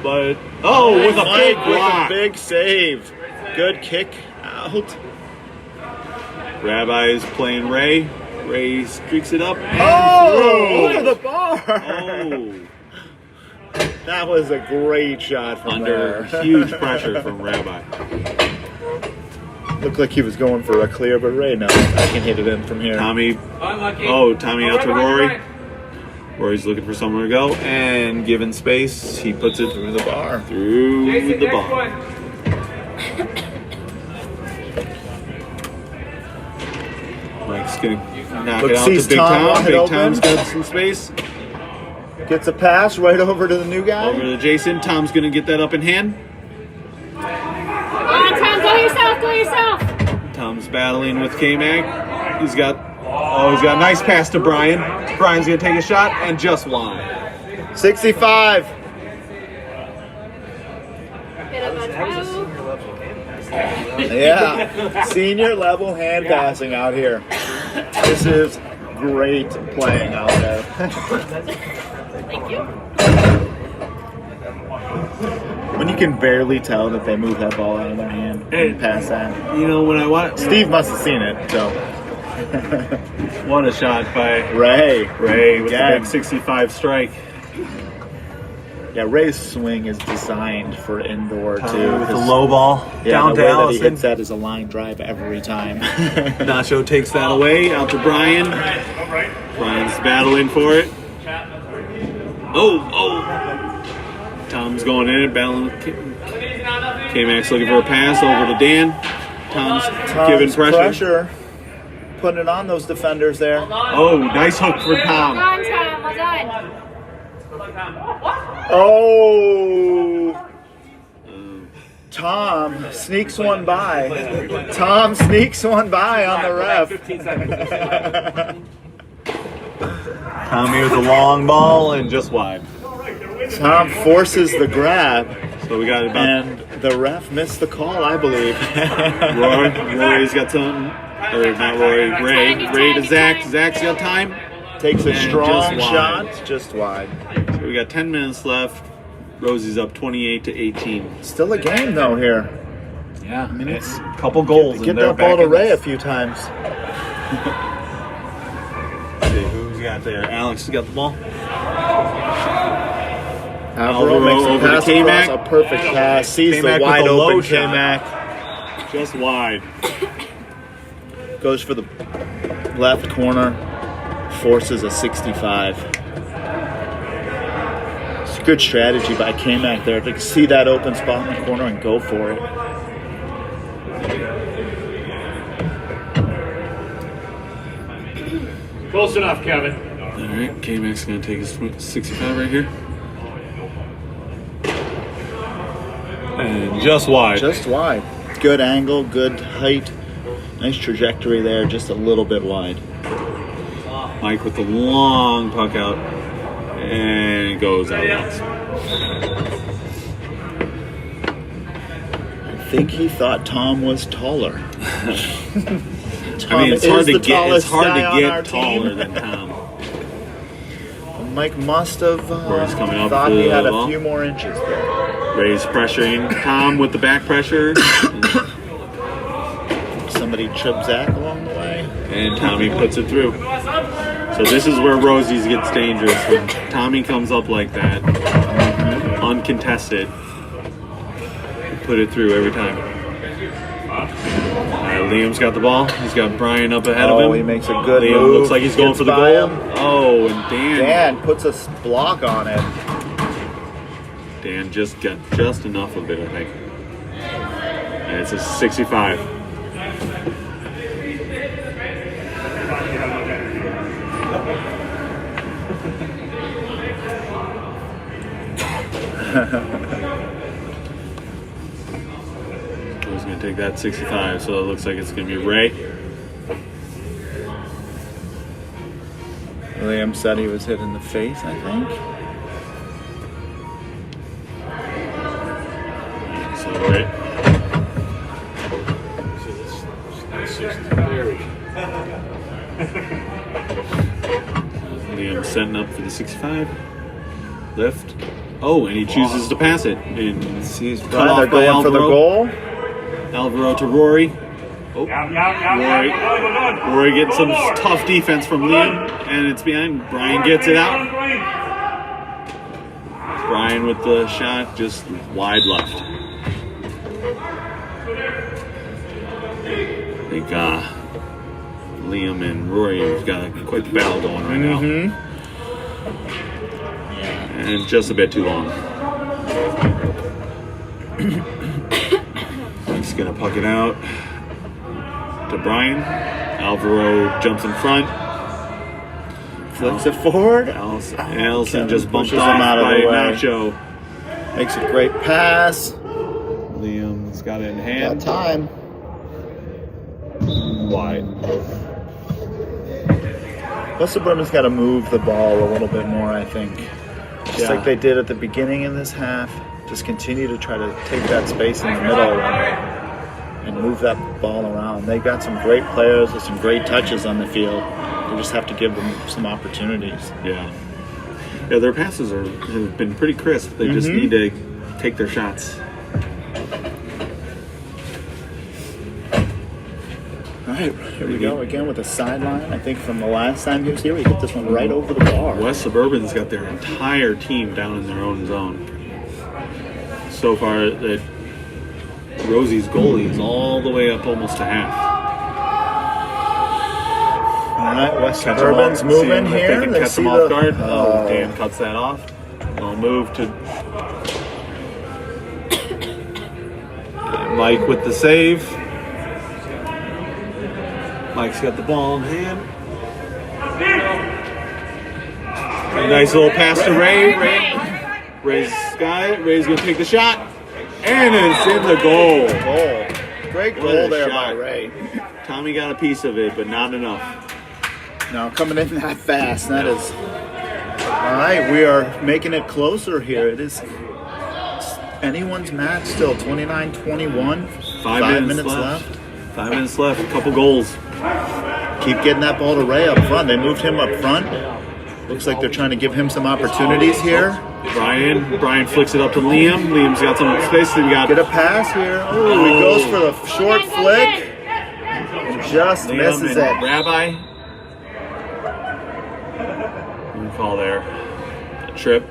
but with a big Mike block. with a big save. Good kick out. Rabbi's playing Ray. Ray streaks it up. And Oh, through. over the bar. Oh, That was a great shot from under there. huge pressure from Rabbi. Looked like he was going for a clear, but Ray, no, I can hit it in from here. Tommy. Unlucky. Oh, Tommy out to Rory. Rory's looking for somewhere to go, and given space, he puts it Through the bar. through the bar. Mike's gonna knock it out sees to Big Tom Tom. wide Big open. Tom's got some space. Gets a pass right over to the new guy. Over to Jason. Tom's gonna get that up in hand. Come on, Tom, go yourself, go yourself. Tom's battling with K-Mag. He's got a nice pass to Brian. Brian's gonna take a shot and just wide. 65. Bit of a toe. Yeah. Senior level hand passing out here. This is great playing out there. Thank you. When you can barely tell that they move that ball out of their hand and pass that. You know, when I watch Steve must have seen it, so. what a shot by Ray with Again. the big 65 strike. Yeah, Ray's swing is designed for indoor too. With the 'cause, low ball yeah, down the to way that he Allison. hits that is a line drive every time. Nacho takes that away out to Brian. Brian's battling for it. Oh. Tom's going in it, battling with K-Max looking for a pass over to Dan. Tom's giving pressure. Putting it on those defenders there. Oh, nice hook for Tom. Well done, Tom, well done. Oh! Tom sneaks one by. Tom sneaks one by on the ref. Tommy with a long ball and just wide. Tom forces the grab, So we got about and the ref missed the call, I believe. Rory's got some, or not Rory, Ray. Ray to Zach. Zach's got time. Takes a And strong just shot, wide. just wide. So we got 10 minutes left. Rosie's up 28-18. Still a game though here. Yeah, I mean, it's a couple goals. get and they're that ball back to in Ray a this. few times. See who's got there. Alex has got the ball. Alvaro makes a over to pass K-Mac. across, a perfect pass. Sees K-Mac the with wide a low open shot. K-Mac. Just wide. Goes for the left corner. Forces a 65. It's a good strategy by K-Mac there to see that open spot in the corner and go for it. Close enough, Kevin. All right, K-Mac's going to take his 65 right here. And just wide. Just wide. Good angle, good height. Nice trajectory there, just a little bit wide. Mike with the long puck out. And it goes out. I think he thought Tom was taller. I mean, it's hard to get taller team. than Tom. Mike must have Rory's coming up thought to he had the a ball. few more inches there. Ray's pressuring Tom with the back pressure. Somebody tripped Zach along the way. And Tommy puts it through. So this is where Rosie's gets dangerous. When Tommy comes up like that, uncontested, put it through every time. Liam's got the ball. He's got Brian up ahead of him. Oh, he makes a good Liam move. looks like he's going Gets for the by goal. him. Oh, and Dan puts a block on it. Dan just got just enough of it, I think. And it's a 65. Who's going to take that 65? So it looks like it's going to be Ray. Liam said he was hit in the face, I think. So Ray. Liam setting up for the 65. Lift. Oh, and he chooses to pass it. And Sees cut Brian, off they're by going for the Alvaro. goal. Alvaro to Rory. Oh, Rory getting some tough defense from Liam, and it's behind. Brian gets it out. Brian with the shot, just wide left. I think Liam and Rory have got quite the battle going right now. And just a bit too long. He's going to puck it out to Brian. Alvaro jumps in front. Flicks it forward. Allison just bumped pushes off him out of by the way. Nacho. Makes a great pass. Liam's got it in Got hand. time. Wide. West Suburban's got to move the ball a little bit more, I think. Just like they did at the beginning in this half. Just continue to try to take that space in the middle and move that ball around. They've got some great players with some great touches on the field. You just have to give them some opportunities. Yeah. Yeah, their passes have been pretty crisp. They just need to take their shots. All right, here we go again with a sideline. I think from the last time he was here, we hit this one right over the bar. West Suburban's got their entire team down in their own zone. So far, that Rosie's goalie is all the way up almost to half. All right, West Catch Suburban's them off, see moving if here. They can They catch see them off the guard. Oh, Dan cuts that off. They'll move to Mike with the save. Mike's got the ball in hand. A nice little pass to Ray. Ray's got it. Ray's going to take the shot. And it's in the goal. Great What goal a there shot. by Ray. Tommy got a piece of it, but not enough. Now coming in that fast, that is... All right, we are making it closer here. It is anyone's match still, 29-21. 5 minutes left. 5 minutes left. A couple goals. Keep getting that ball to Ray up front. They moved him up front. Looks like they're trying to give him some opportunities here. Brian flicks it up to Liam. Liam's got some space. We got Get a pass here. Oh, he goes for the short flick. Just Liam misses and it. Rabbi. Good call there. A trip.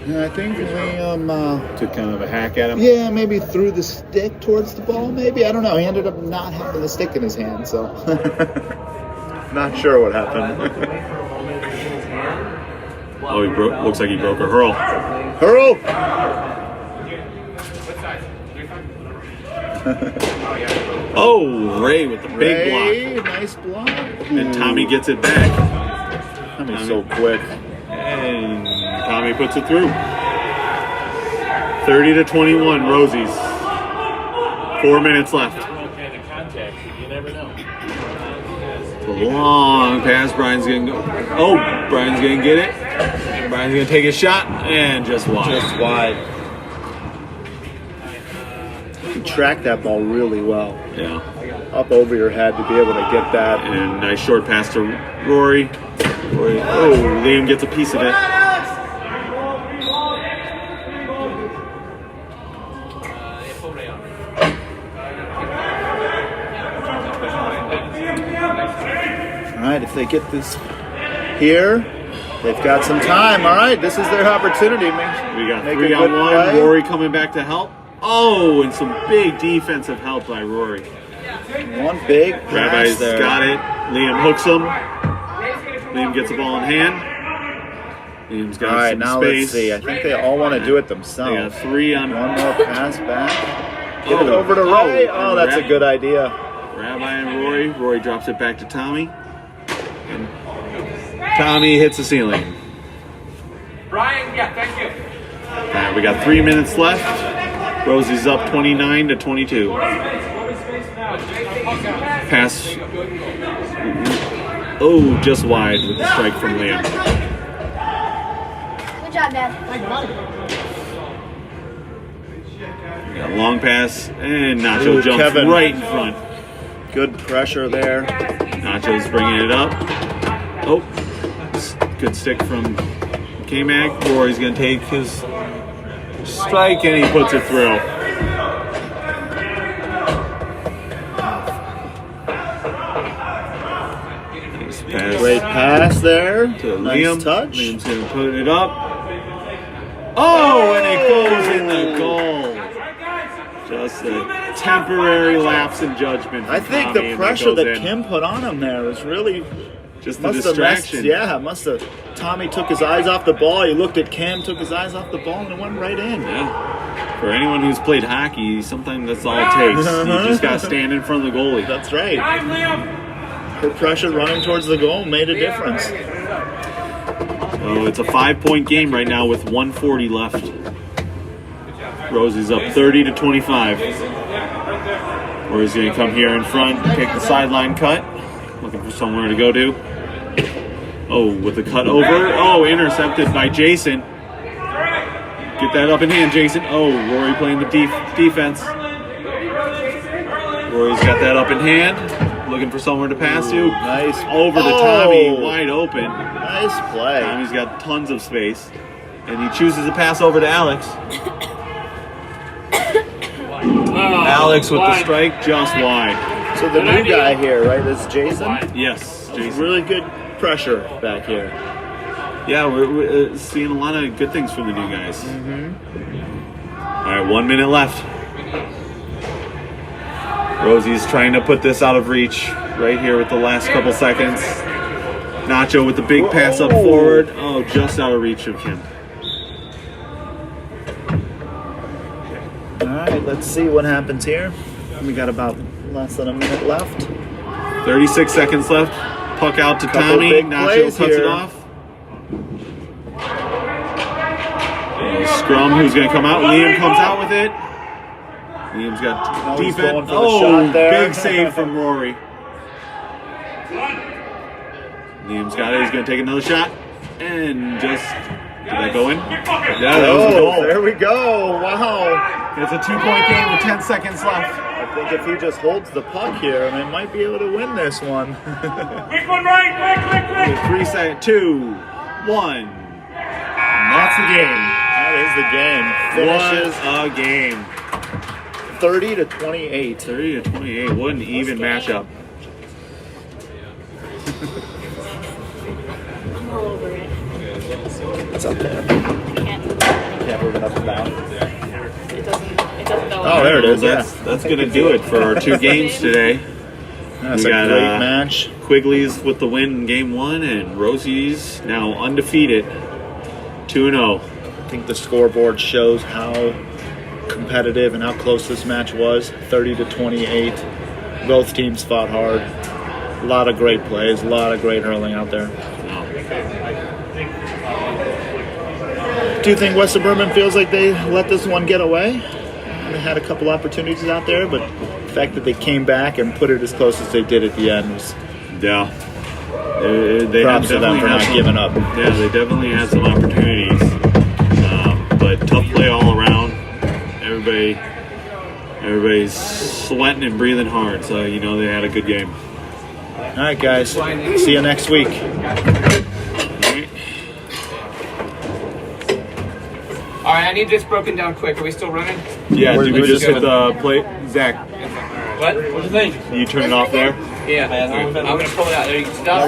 Yeah, I think Liam, Took kind of a hack at him. yeah, maybe threw the stick towards the ball, maybe. I don't know. He ended up not having the stick in his hand, so. Not sure what happened. Oh, he broke. Looks like he broke a hurl. Hurl! Oh, Ray with the big Ray, block. nice block. And Tommy gets it back. Tommy's so quick. And Tommy puts it through. 30-21, Rosie's. 4 minutes left. Okay, the contact, you never know. It's a long pass. Brian's gonna go. Oh, Brian's gonna get it. Brian's gonna take a shot and just wide. Just wide. He tracked that ball really well. Yeah. Up over your head to be able to get that. And nice short pass to Rory. Oh, Liam gets a piece of it. All right, if they get this here, they've got some time. All right, this is their opportunity. We got Make 3 a on good 1. play. Rory coming back to help. Oh, and some big defensive help by Rory. One big pass Rabbi's there. got it. Liam hooks him. Liam gets the ball in hand. Liam's got All right, some now space. let's see. I think they all want to do it They got themselves. 3 on One more pass back. Get it Oh, over to Ray. oh, Oh, that's a Rabbi. good idea. Rabbi and Rory. Rory drops it back to Tommy. And Tommy hits the ceiling. Brian, yeah, thank you. All right, we got 3 minutes left. Rosie's up 29-22. Pass. Oh, just wide with the strike from Liam. Good job, Dad. We got a long pass, and Nacho Ooh, jumps Kevin. right in front. Good pressure there. Nacho's bringing it up. Oh, good stick from K-Mac. Rory's going to take his strike, and he puts it through. Nice pass Great pass there. to Nice Liam. touch. Liam's going to put it up. Oh, and it goes in the goal. Just a temporary lapse in judgment. I from think Tommy, the and pressure goes that in. Kim put on him there was really Just the Must have messed, distraction. yeah, must have. Tommy took his eyes off the ball. He looked at Cam, took his eyes off the ball, and it went right in. Yeah. For anyone who's played hockey, sometimes that's all it takes. You just got to stand in front of the goalie. That's right. Time, Liam. Her pressure running towards the goal made a difference. So it's a 5-point game right now with 1:40 left. Rosie's up 30-25. Rosie's going to come here in front, take the sideline cut. Looking for somewhere to go to. Oh, with the cut over. Oh, intercepted by Jason. Get that up in hand, Jason. Oh, Rory playing the defense. Rory's got that up in hand. Looking for somewhere to pass to. Nice. Over to Tommy, wide open. Nice play. Tommy's got tons of space. And he chooses to pass over to Alex. Alex with the strike, just wide. So the new guy here, right, is Jason? Yes, Jason. Really good pressure back here. Yeah, we're seeing a lot of good things from the new guys. All right, 1 minute left. Rosie's trying to put this out of reach right here with the last couple seconds. Nacho with the big pass up forward. Oh, just out of reach of him. All right, let's see what happens here. We got about less than a minute left. 36 seconds left. Puck out to Couple Tommy. big Nacho plays cuts here. it off. Scrum, who's going to come out? Liam comes out with it. Liam's got Now he's defense. going for the shot there. Big save from Rory. Liam's got it. He's going to take another shot. And just, did that go in? Yeah, that was a goal. There we go. Wow. It's a 2-point game with 10 seconds left. I think if he just holds the puck here, they might be able to win this one. Quick one right, quick. 3 seconds. 2, 1. And that's the game. That is the game. Finishes What a game. 30-28. 30-28. What an even matchup. I'm all over it. It's up there. Can't Move it up and down. It doesn't go. Oh, there it is. That's going to do it for our 2 games today. That's We a got, great match. Quigley's with the win in game 1, and Rosie's now undefeated, 2-0. I think the scoreboard shows how competitive and how close this match was. 30-28. Both teams fought hard. A lot of great plays, a lot of great hurling out there. Do you think West Suburban feels like they let this one get away? They had a couple opportunities out there, but the fact that they came back and put it as close as they did at the end was Yeah. They props to them definitely for had not some- giving up. Yeah, they definitely had some opportunities. But tough play all around. Everybody's sweating and breathing hard, so you know they had a good game. All right, guys. See you next week. All right, I need this broken down quick. Are we still running? Yeah, We're did we just just hit gonna- the plate? Zach, What? What do you think? you turn it off there? Yeah, I'm gonna pull it out. There you can stop.